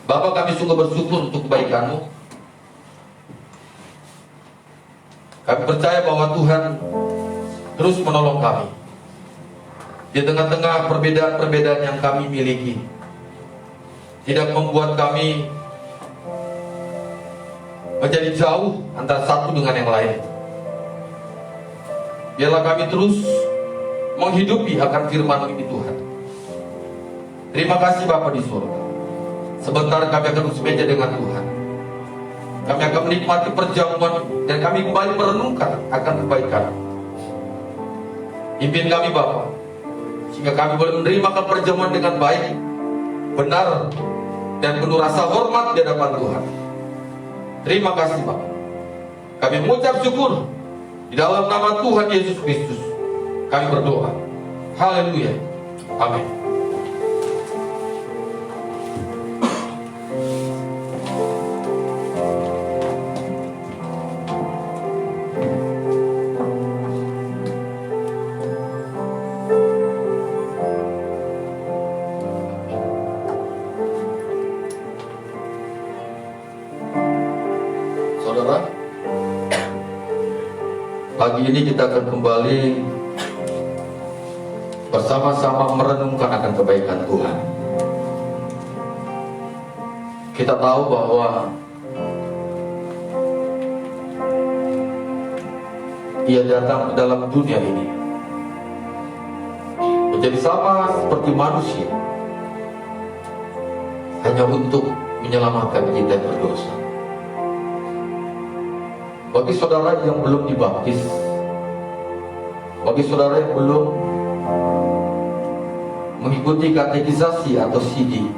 Bapa, kami sungguh bersyukur untuk kebaikan-Mu. Kami percaya bahwa Tuhan terus menolong kami di tengah-tengah perbedaan-perbedaan yang kami miliki. Tidak membuat kami menjadi jauh antara satu dengan yang lain. Biarlah kami terus menghidupi akan firman-Mu ini, Tuhan. Terima kasih Bapa di surga. Sebentar kami akan bersemeja dengan Tuhan. Kami akan menikmati perjamuan dan kami kembali merenungkan akan kebaikan. Pimpin kami Bapa, sehingga kami boleh menerima perjamuan dengan baik, benar, dan penuh rasa hormat di hadapan Tuhan. Terima kasih Bapa. Kami mengucap syukur di dalam nama Tuhan Yesus Kristus. Kami berdoa. Haleluya. Amin. Saudara, pagi ini kita akan kembali bersama-sama merenungkan akan kebaikan Tuhan. Kita tahu bahwa Ia datang ke dalam dunia ini menjadi sama seperti manusia, hanya untuk menyelamatkan kita yang berdosa. Bagi saudara yang belum dibaptis, bagi saudara yang belum mengikuti katekisasi atau CD,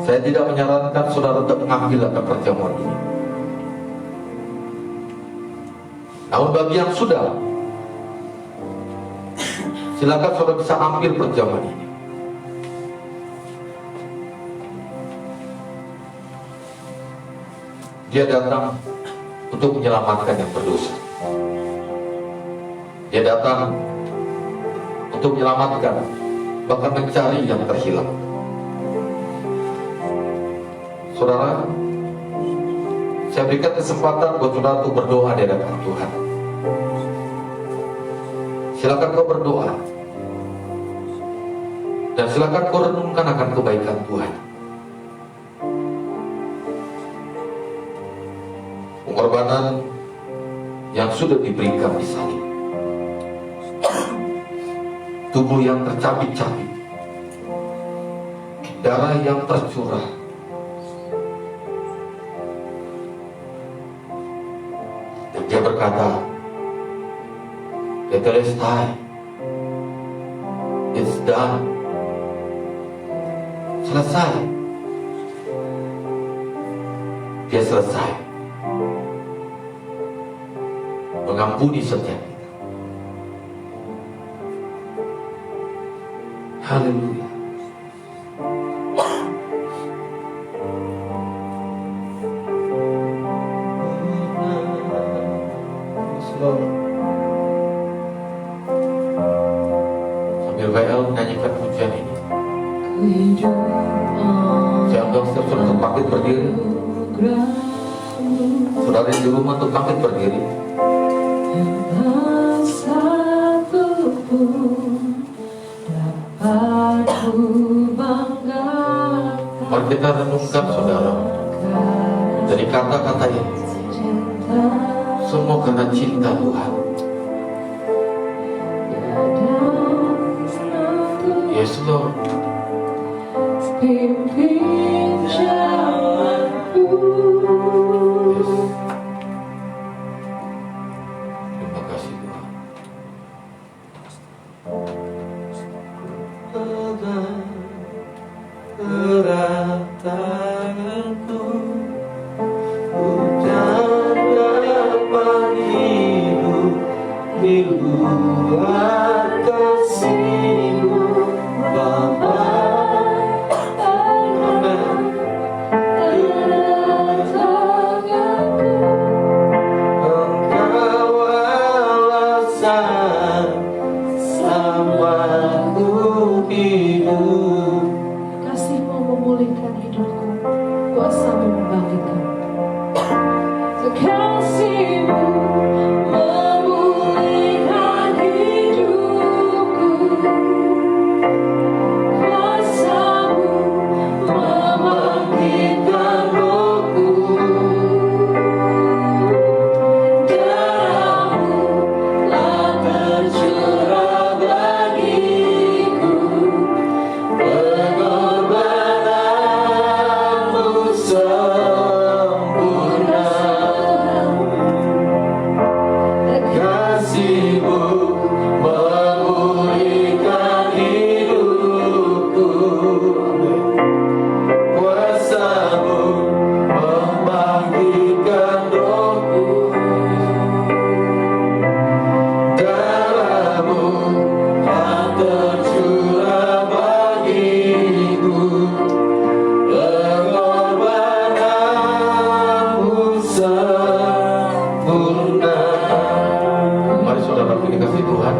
saya tidak menyarankan saudara untuk mengambil akan perjamuan ini. Namun bagi yang sudah, silakan saudara bisa ambil perjamuan ini. Dia datang untuk menyelamatkan yang berdosa. Dia datang untuk menyelamatkan, bahkan mencari yang terhilang. Saudara, saya berikan kesempatan buat saudara untuk berdoa di hadapan Tuhan. Silakan kau berdoa, dan silakan kau renungkan akan kebaikan Tuhan. Pengorbanan yang sudah diberikan di salib, tubuh yang tercabik-cabik, darah yang tercurah, dan dia berkata, "Tetelestai, it's done." Selesai. Dia selesai mengampuni setiap kita. Haleluya. Sambil WL menyanyikan pujian ini, saya undang setiap saudara untuk bangkit berdiri. Saudara di rumah untuk bangkit berdiri. Mari kita renungkan saudara dari kata-kata ini, semua karena cinta Tuhan. Yes Lord. Pimpin jalanku. Yes. Terima kasih Tuhan. Erat tanganku, hujan dapat hidup di luar kasih-Mu, Bapa. Amen. Engkau alasan selamatku hidup. Kasih-Mu memulihkan hidupku, kuasa-Mu membangkitkan. Kasih-Mu memulihkan hidupku, kuasa-Mu membangkitkan rohku. Darah-Mu telah tercurah bagiku, pengorbananmu sempurna. Kasih-Mu memulihkan hidupku, kuasa-Mu membangkitkan rohku. Darah-Mu telah tercurah bagiku, pengorbananmu sempurna. Mari saudara kasih Tuhan.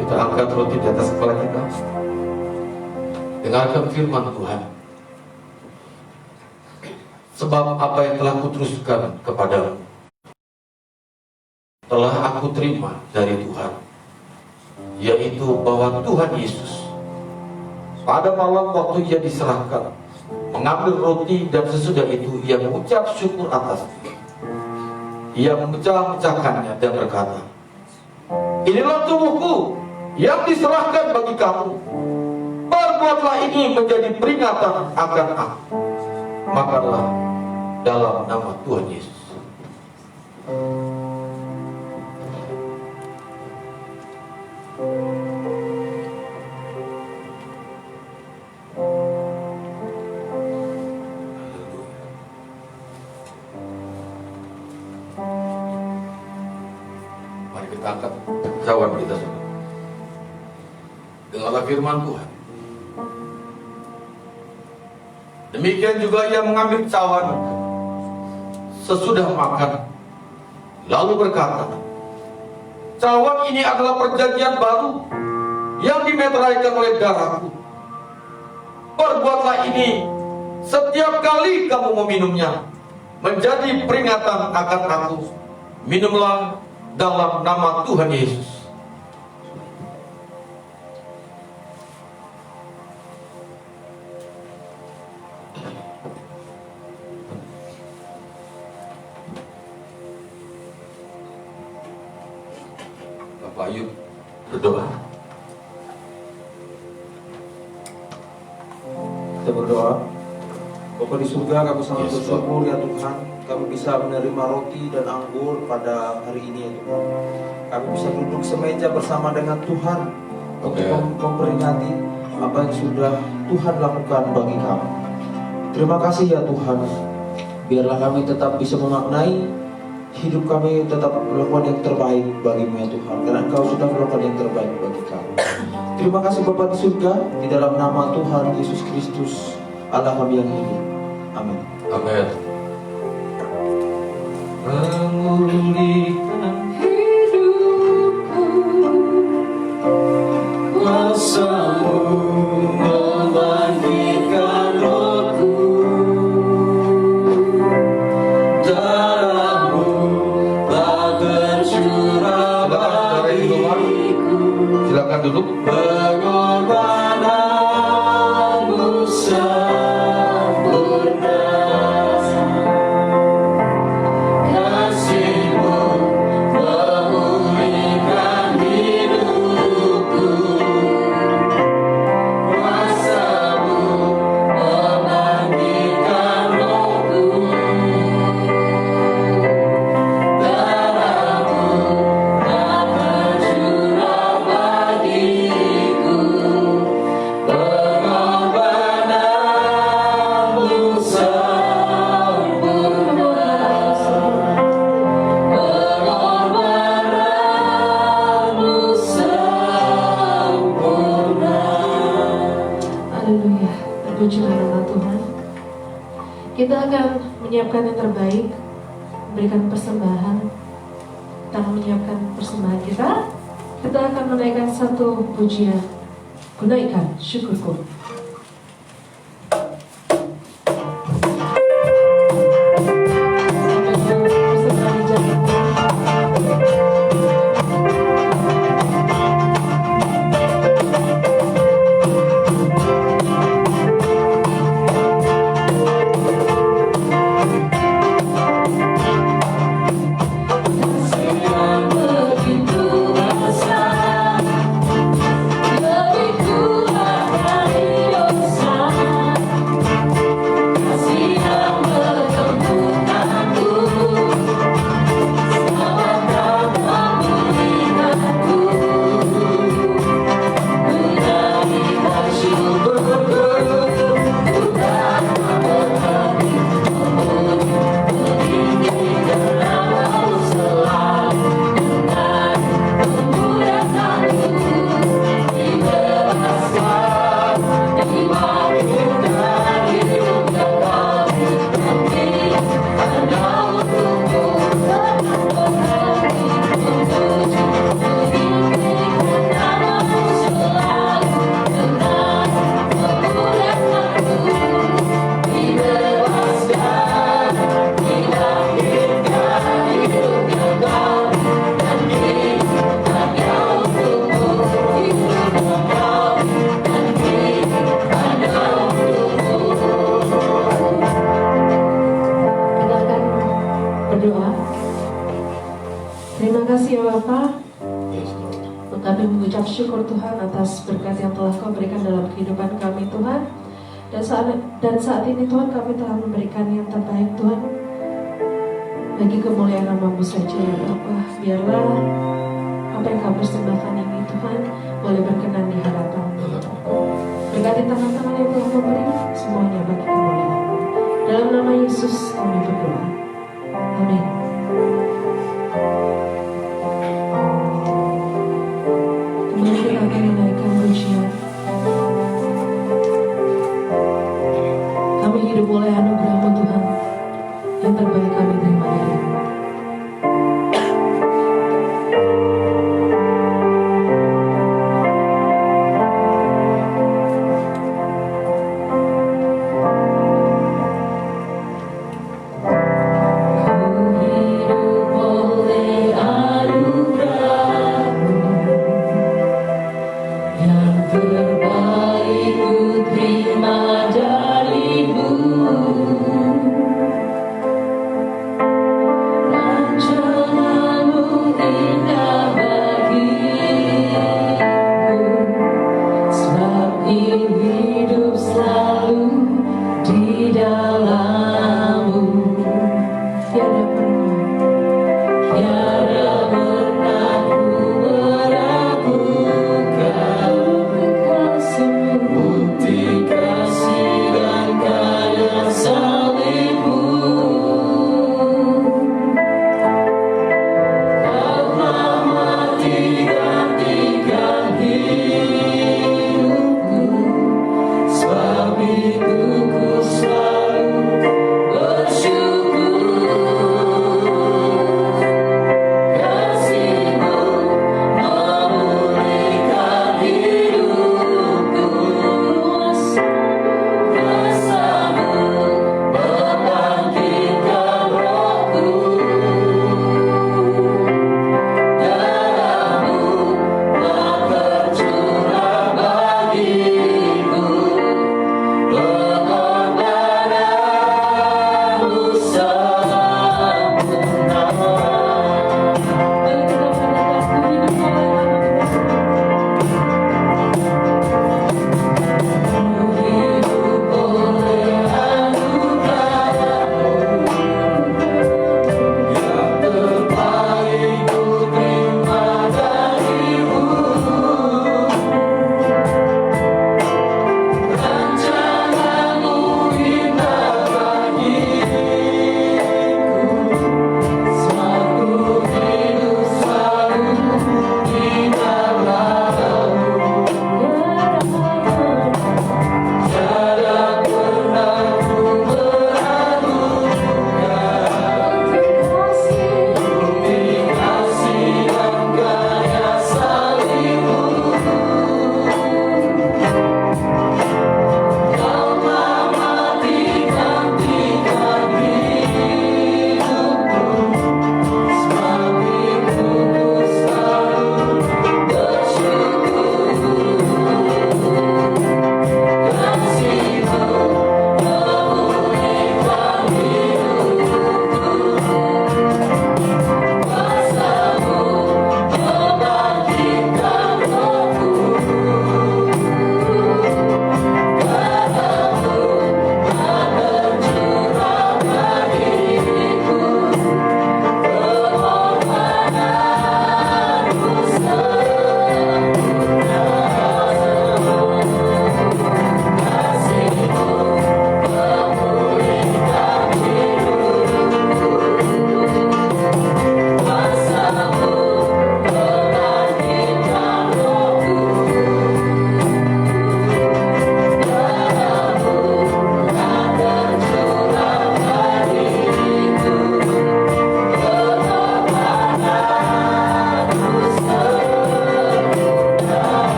Kita angkat roti di atas kepala kita. Dengarkan firman Tuhan. Sebab apa yang telah kuteruskan kepadamu telah aku terima dari Tuhan, yaitu bahwa Tuhan Yesus pada malam waktu Ia diserahkan mengambil roti, dan sesudah itu Ia mengucap syukur atasnya. Ia memecah-mecahkannya dan berkata, "Inilah tubuhku yang diserahkan bagi kamu. Perbuatlah ini menjadi peringatan akan aku." Makanlah dalam nama Tuhan Yesus. Mari kita angkat cawan kita, saudara. Dengarlah firman Tuhan. Demikian juga Ia mengambil cawan sesudah makan, lalu berkata, "Cawan ini adalah perjanjian baru yang dimeteraikan oleh darahku. Perbuatlah ini setiap kali kamu meminumnya, menjadi peringatan akan aku. Minumlah dalam nama Tuhan Yesus." Bapak Ayub berdoa. Kita berdoa. Bapa di surga, kami sangat Yes, bersyukur ya Tuhan, kami bisa menerima roti dan anggur pada hari ini ya Tuhan. Kami bisa duduk semeja bersama dengan Tuhan untuk memperingati apa yang sudah Tuhan lakukan bagi kami. Terima kasih ya Tuhan. Biarlah kami tetap bisa memaknai hidup kami, tetap melakukan yang terbaik bagi-Mu ya Tuhan, karena Engkau sudah melakukan yang terbaik bagi kami. Terima kasih Bapa di surga, di dalam nama Tuhan Yesus Kristus, Allah kami yang hidup. Amin. Amin. Memulihkan Hidupku, kuasa-Mu membangkitkan rohku. Darah-Mu telah tercurah bagiku, Silakan duduk. pengorbananmu sempurna. Kasih-Mu memulihkan hidupku, Kita akan menyiapkan yang terbaik, memberikan persembahan. Kita akan menyiapkan persembahan kita. Kita akan menaikkan satu pujian, Gunaikan Syukurku. Kami mengucap syukur Tuhan atas berkat yang telah Kau berikan dalam kehidupan kami Tuhan. Dan saat ini Tuhan kami telah memberikan yang terbaik Tuhan, bagi kemuliaan nama-Mu saja ya Bapa. Biarlah apa yang Kau persembahkan ini Tuhan boleh berkenan di hadapan-Mu. Berkati tangan-tangan yang telah memberi semuanya bagi kemuliaan-Mu. Dalam nama Yesus kami berdoa. Amin. Mari kita akan menaikkan pujian. Kami hidup oleh anugerah-Mu Tuhan. Yang terbaik kami terima dari-Mu. Ku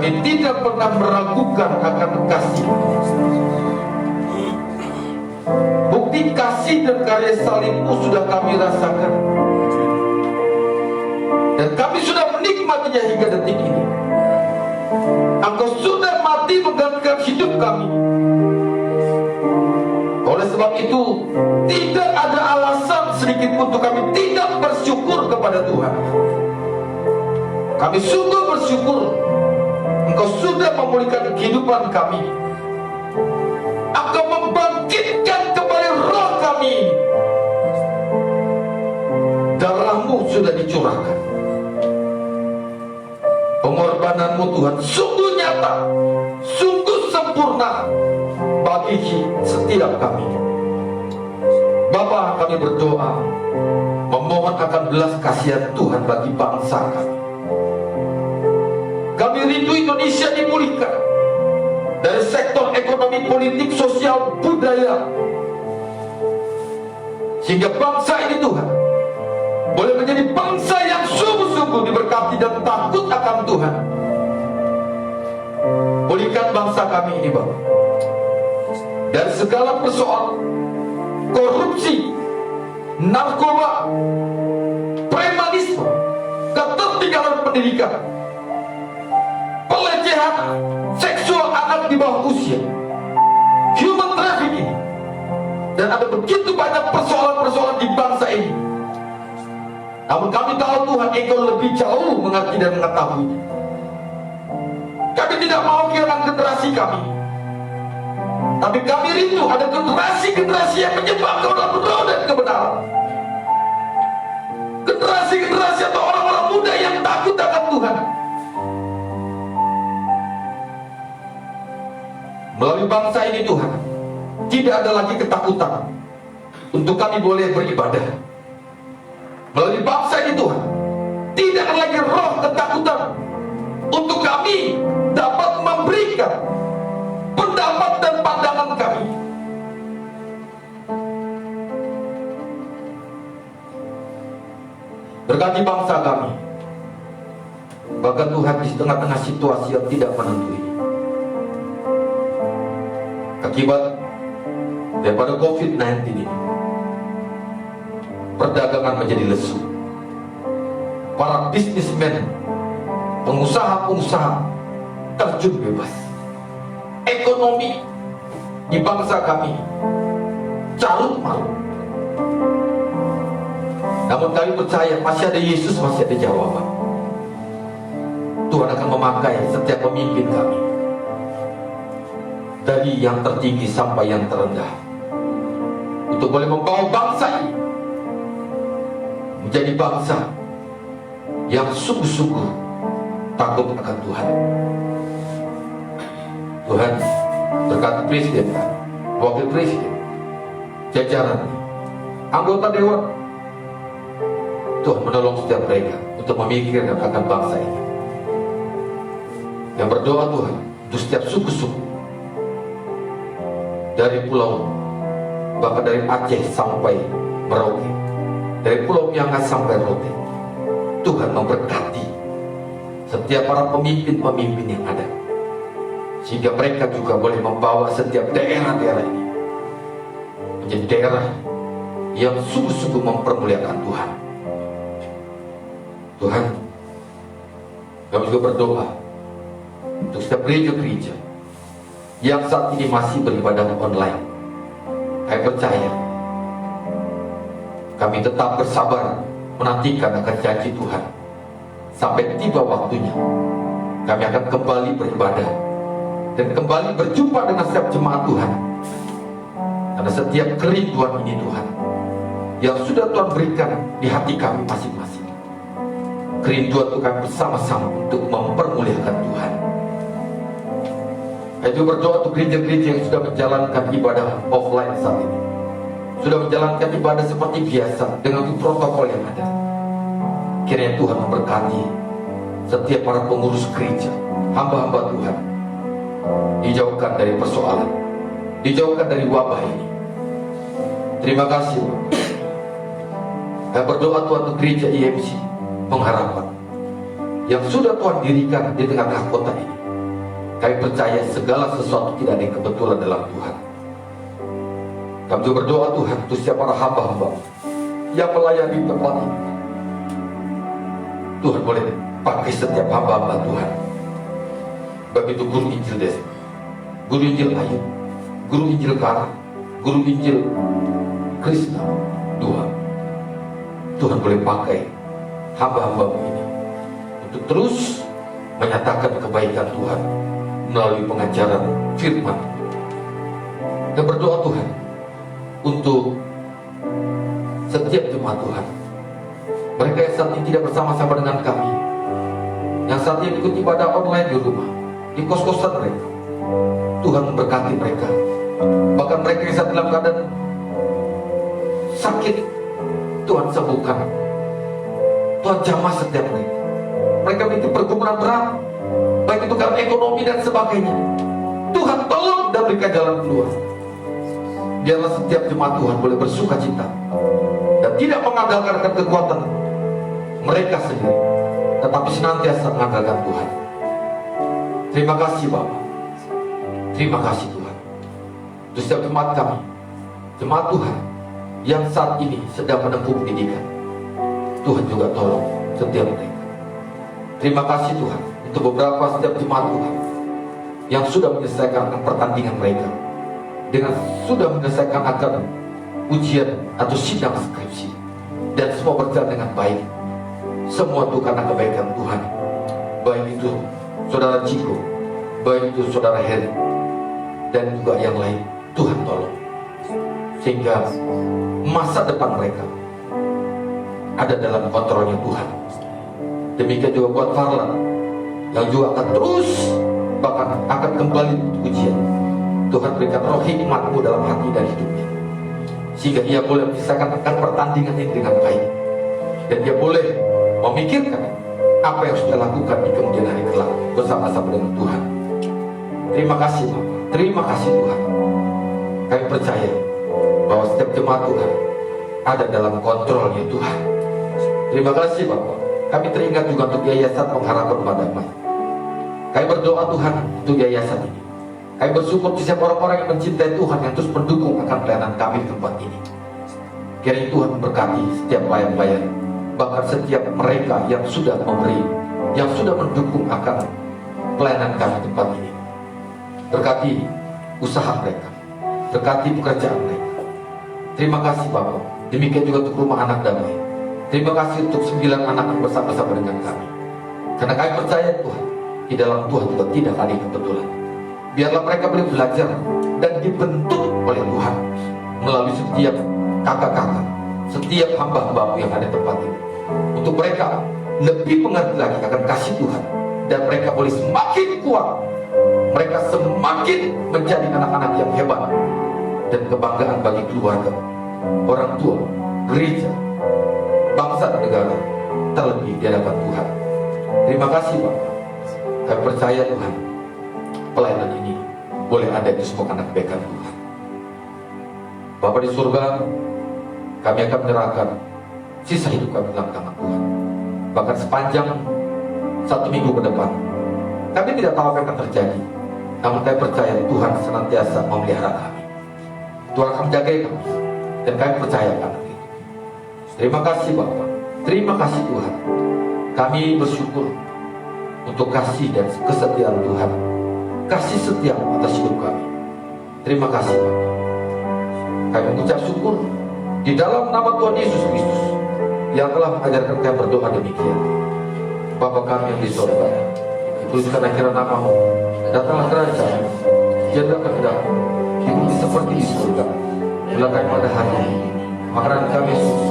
kami tidak pernah meragukan akan kasih. Bukti kasih dan karya salib-Mu sudah kami rasakan, dan kami sudah menikmatinya hingga detik ini. Engkau sudah mati menggantikan hidup kami. Oleh sebab itu, tidak ada alasan sedikit pun untuk kami tidak bersyukur kepada Tuhan. Kami sungguh bersyukur Engkau sudah memulihkan kehidupan kami. Engkau membangkitkan kembali roh kami. Darah-Mu sudah dicurahkan. Pengorbanan-Mu Tuhan sungguh nyata, sungguh sempurna bagi setiap kami. Bapa, kami berdoa memohon akan belas kasihan Tuhan bagi bangsa kami. Kami rindu Indonesia dipulihkan dari sektor ekonomi, politik, sosial, budaya, sehingga bangsa ini Tuhan boleh menjadi bangsa yang sungguh-sungguh diberkati dan takut akan Tuhan. Pulihkan bangsa kami ini, Bapak, dari segala persoalan korupsi, narkoba, premanisme, ketertinggalan pendidikan, pelecehan seksual anak di bawah usia, human trafficking, dan ada begitu banyak persoalan-persoalan di bangsa ini. Namun kami tahu Tuhan, Engkau lebih jauh mengerti dan mengetahui. Kami tidak mau kehilangan generasi kami, tapi kami rindu ada generasi-generasi yang menyembah dalam roh dan kebenaran. Generasi-generasi atau orang-orang muda yang takut akan Tuhan. Melalui bangsa ini Tuhan, tidak ada lagi ketakutan untuk kami boleh beribadah. Melalui bangsa ini Tuhan, tidak ada lagi roh ketakutan untuk kami dapat memberikan pendapat dan pandangan kami. Berkati bangsa kami. Bahkan Tuhan, di tengah-tengah situasi yang tidak menentu ini, akibat daripada COVID-19 ini, perdagangan menjadi lesu. Para bisnismen, pengusaha-pengusaha terjun bebas. Ekonomi di bangsa kami carut marut. Namun kami percaya masih ada Yesus, masih ada jawaban. Tuhan akan memakai setiap pemimpin kami, dari yang tertinggi sampai yang terendah, untuk boleh membawa bangsa ini menjadi bangsa yang sungguh-sungguh takut akan Tuhan. Tuhan, berkati presiden, wakil presiden, jajaran, anggota dewan. Tuhan menolong setiap mereka untuk memikirkan akan bangsa ini. Yang berdoa Tuhan untuk setiap suku-suku, dari pulau, bahkan dari Aceh sampai Merauke, dari Pulau Miangas sampai Rote. Tuhan memberkati setiap para pemimpin-pemimpin yang ada, sehingga mereka juga boleh membawa setiap daerah-daerah ini menjadi daerah yang sungguh-sungguh mempermuliakan Tuhan. Tuhan, kami juga berdoa untuk setiap gereja-gereja yang saat ini masih beribadah online. Kami percaya, kami tetap bersabar menantikan akan janji Tuhan. Sampai tiba waktunya, kami akan kembali beribadah dan kembali berjumpa dengan setiap jemaat Tuhan. Karena setiap kerinduan ini Tuhan, yang sudah Tuhan berikan di hati kami masing-masing, kerinduan untuk kami bersama-sama untuk mempermuliakan Tuhan. Saya juga berdoa untuk gereja-gereja yang sudah menjalankan ibadah offline saat ini, sudah menjalankan ibadah seperti biasa dengan protokol yang ada. Kiranya Tuhan memberkati setiap para pengurus gereja, hamba-hamba Tuhan, dijauhkan dari persoalan, dijauhkan dari wabah ini. Terima kasih. Saya berdoa Tuhan untuk gereja IMC Pengharapan yang sudah Tuhan dirikan di tengah-tengah kota ini. Kami percaya segala sesuatu tidak ada yang kebetulan dalam Tuhan. Kami juga berdoa Tuhan untuk setiap para hamba-hamba yang melayani tempat ini. Tuhan boleh pakai setiap hamba-hamba Tuhan. Begitu guru Injil Desa, guru Injil Ayu, guru Injil Kara, guru Injil Krishna Dua. Tuhan boleh pakai hamba-hamba ini untuk terus menyatakan kebaikan Tuhan melalui pengajaran firman. Dan berdoa Tuhan untuk setiap jemaat Tuhan, mereka yang saat ini tidak bersama-sama dengan kami, yang saat ini ikut ibadah online di rumah, di kos-kosan mereka. Tuhan memberkati mereka. Bahkan mereka yang saat dalam keadaan sakit, Tuhan sembuhkan. Tuhan jamah setiap mereka. Mereka memiliki pergumulan berat, baik itu karena ekonomi dan sebagainya. Tuhan tolong dan berikan jalan keluar. Biarlah setiap jemaat Tuhan boleh bersuka cita dan tidak mengandalkan kekuatan mereka sendiri, tetapi senantiasa mengandalkan Tuhan. Terima kasih Bapa. Terima kasih Tuhan untuk setiap jemaat kami, jemaat Tuhan yang saat ini sedang menempuh pendidikan. Tuhan juga tolong setiap mereka. Terima kasih Tuhan untuk beberapa setiap jemaat Tuhan yang sudah menyelesaikan pertandingan mereka, dengan sudah menyelesaikan akan ujian atau sidang skripsi, dan semua berjalan dengan baik. Semua itu karena kebaikan Tuhan. Baik itu saudara Ciko, baik itu saudara Heri, dan juga yang lain. Tuhan tolong sehingga masa depan mereka ada dalam kontrolnya Tuhan. Demikian juga buat Farlan yang juga akan terus, bahkan akan kembali ujian. Tuhan berikan roh hikmat-Mu dalam hati dan hidupnya, sehingga ia boleh menyelesaikan pertandingan ini dengan baik, dan dia boleh memikirkan apa yang sudah lakukan di kemudian hari kelak bersama-sama dengan Tuhan. Terima kasih Bapak, terima kasih Tuhan. Kami percaya bahwa setiap jemaat Tuhan ada dalam kontrolnya Tuhan. Terima kasih Bapak. Kami teringat juga untuk Yayasan Pengharapan Rumah Damai. Kami berdoa Tuhan untuk yayasan ini. Kami bersyukur di setiap orang-orang yang mencintai Tuhan, yang terus mendukung akan pelayanan kami di tempat ini. Kiranya Tuhan memberkati setiap pelayan-pelayan, bahkan setiap mereka yang sudah memberi, yang sudah mendukung akan pelayanan kami di tempat ini. Berkati usaha mereka, berkati pekerjaan mereka. Terima kasih Bapak. Demikian juga untuk Rumah Anak Damai. Terima kasih untuk 9 anak yang bersama-sama dengan kami. Karena kami percaya Tuhan, di dalam Tuhan juga tidak ada kebetulan. Biarlah mereka boleh belajar dan dibentuk oleh Tuhan melalui setiap kakak-kakak, setiap hamba-hamba yang ada di tempat ini. Untuk mereka lebih mengerti lagi akan kasih Tuhan, dan mereka boleh semakin kuat. Mereka semakin menjadi anak-anak yang hebat dan kebanggaan bagi keluarga, orang tua, gereja, bangsa dan negara, terlebih di hadapan Tuhan. Terima kasih Bapak. Kami percaya Tuhan, pelayanan ini boleh ada di semua karena kebaikan Tuhan. Bapa di surga, kami akan menyerahkan sisa hidup kami dalam tangan Tuhan. Bahkan sepanjang 1 minggu ke depan, kami tidak tahu apa yang akan terjadi, namun kami percaya Tuhan senantiasa memelihara kami. Tuhan akan menjaga kami, dan kami percaya akan itu. Terima kasih Bapak, terima kasih Tuhan. Kami bersyukur untuk kasih dan kesetiaan Tuhan, kasih setia atas hidup kami. Terima kasih Bapak. Kami mengucap syukur di dalam nama Tuhan Yesus Kristus yang telah mengajarkan kami berdoa demikian. Bapa kami yang di surga, dikuduskanlah kiranya nama-Mu, datanglah kerajaan-Mu, jadilah kehendak-Mu di bumi seperti di surga. Berilah kami pada hari ini makanan kami Yesus,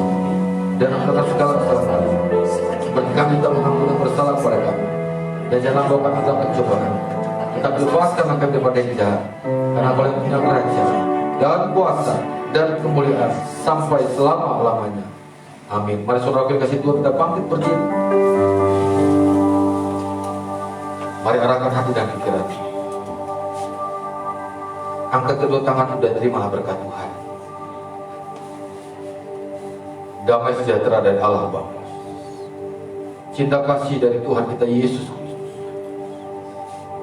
dan ampunilah segala kesalahan kami, seperti kami telah mengampuni bersalah kepada kami, dan jangan bawa kami dalam pencobaan, tetapi lepaskanlah kami daripada yang jahat, karena Kau yang punya kerajaan dan kuasa dan kemuliaan sampai selama-lamanya. Amin. Mari saudara kasih Tuhan, kita bangkit berdiri. Mari arahkan hati dan pikiran. Angkat kedua tangan dan terimalah berkat Tuhan. Damai sejahtera dari Allah Bapa, cinta kasih dari Tuhan kita Yesus Kristus,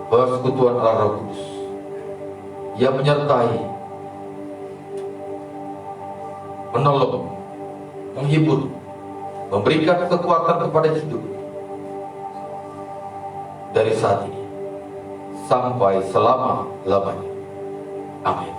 persekutuan Allah Roh Kudus yang menyertai, menolong, menghibur, memberikan kekuatan kepada hidup dari saat ini sampai selama-lamanya. Amin.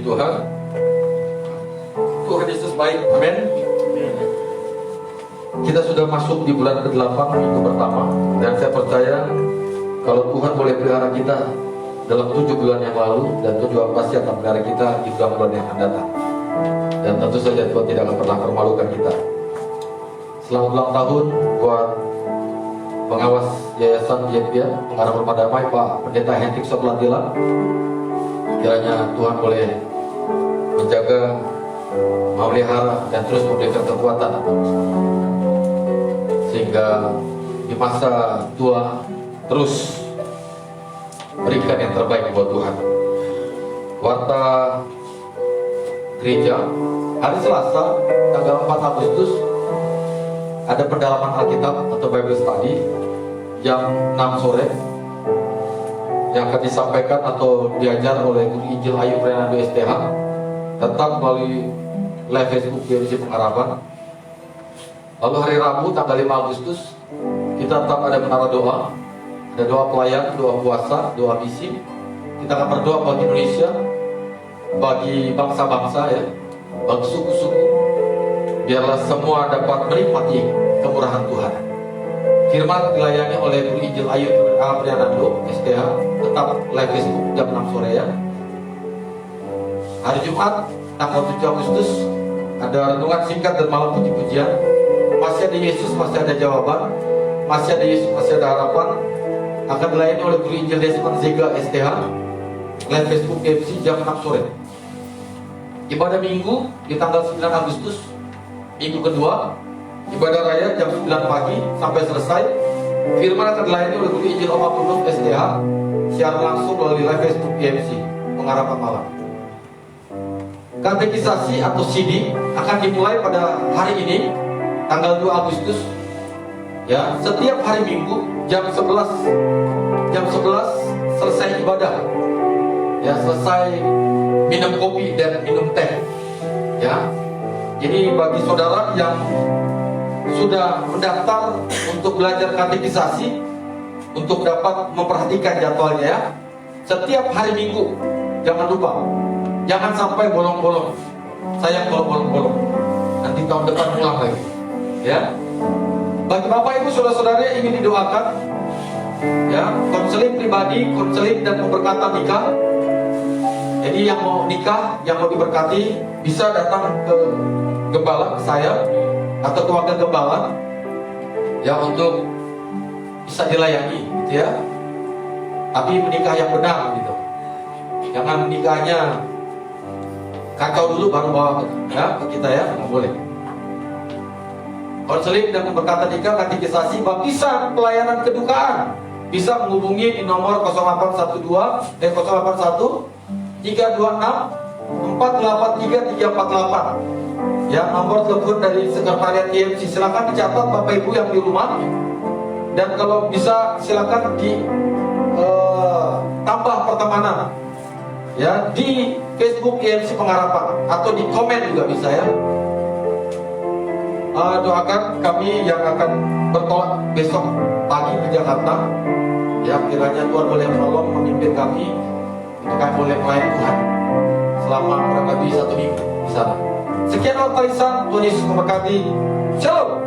Tuhan. Tuhan Yesus baik, amin. Kita sudah masuk di bulan ke-8, minggu pertama, dan saya percaya kalau Tuhan boleh pelihara kita dalam 7 bulan yang lalu, dan Tuhan pasti akan pelihara kita di bulan yang akan datang. Dan tentu saja Tuhan tidak akan pernah mempermalukan kita. Selamat ulang tahun buat pengawas Yayasan Yepia, pengarah rumah damai Pak Pendeta Hendrik Soplatila. Kiranya Tuhan boleh menjaga, memelihara, dan terus memberikan kekuatan, sehingga di masa tua terus berikan yang terbaik buat Tuhan. Warta gereja hari Selasa tanggal 4 Agustus ada pendalaman Alkitab atau Bible Study jam 6 sore yang akan disampaikan atau diajar oleh Guru Injil Ayu Fernando STH, tetap melalui live Facebook GMC Pengharapan. Lalu hari Rabu tanggal 5 Agustus kita tetap ada menara doa, ada doa pelayan, doa puasa, doa misi. Kita akan berdoa bagi Indonesia, bagi bangsa-bangsa ya, bagi suku-suku, biarlah semua dapat menikmati kemurahan Tuhan. Firman dilayani oleh Guru Injil Ayu Fernando STH, tetap live Facebook jam 6 sore ya. Hari Jumat tanggal 7 Agustus ada renungan singkat dan malam puji-pujian. Masih ada Yesus, masih ada jawaban, masih ada Yesus, masih ada harapan. Akan dilayani oleh Guru Injil Desmond Zega STH, live Facebook GMC jam 6 sore. Ibadah minggu di tanggal 9 Agustus, minggu kedua, ibadah raya jam 9 pagi sampai selesai. Firman akan dilayani oleh Guru Injil Oma Pundung STH secara langsung melalui live Facebook GMC Pengharapan Malam. Katekisasi atau CD akan dimulai pada hari ini tanggal 2 Agustus ya, setiap hari Minggu jam 11 selesai ibadah ya, selesai minum kopi dan minum teh ya. Jadi bagi saudara yang sudah mendaftar untuk belajar katekisasi, untuk dapat memperhatikan jadwalnya ya, setiap hari Minggu jangan lupa, jangan sampai bolong-bolong. Sayang kalau bolong-bolong, nanti tahun depan ulang lagi ya. Bagi Bapak Ibu saudara-saudara yang ingin didoakan ya, konseling pribadi, konseling dan pemberkatan nikah. Jadi yang mau nikah, yang mau diberkati bisa datang ke gembala saya atau ke wakil gembala ya, untuk bisa dilayani gitu ya. Tapi menikah yang benar gitu, jangan nikahnya kacau dulu baru bawa ya ke kita ya, nggak boleh. Konseling dan pemberkatan nikah, katekisasi, baptisan, pelayanan kedukaan bisa menghubungi di nomor 0812 081 326 483 348 ya, nomor telepon dari sekretariat GMC. Silakan dicatat Bapak Ibu yang di rumah, dan kalau bisa silakan di tambah pertemanan ya di Facebook IMC Pengharapan atau di komen juga bisa ya. Doakan kami yang akan bertolak besok pagi ke Jakarta, ya kiranya Tuhan boleh menolong memimpin kami untuk kami boleh melayani Tuhan selama kurang lebih 1 minggu di sana. Sekian waktu Tuhan Yesus memberkati. Shalom.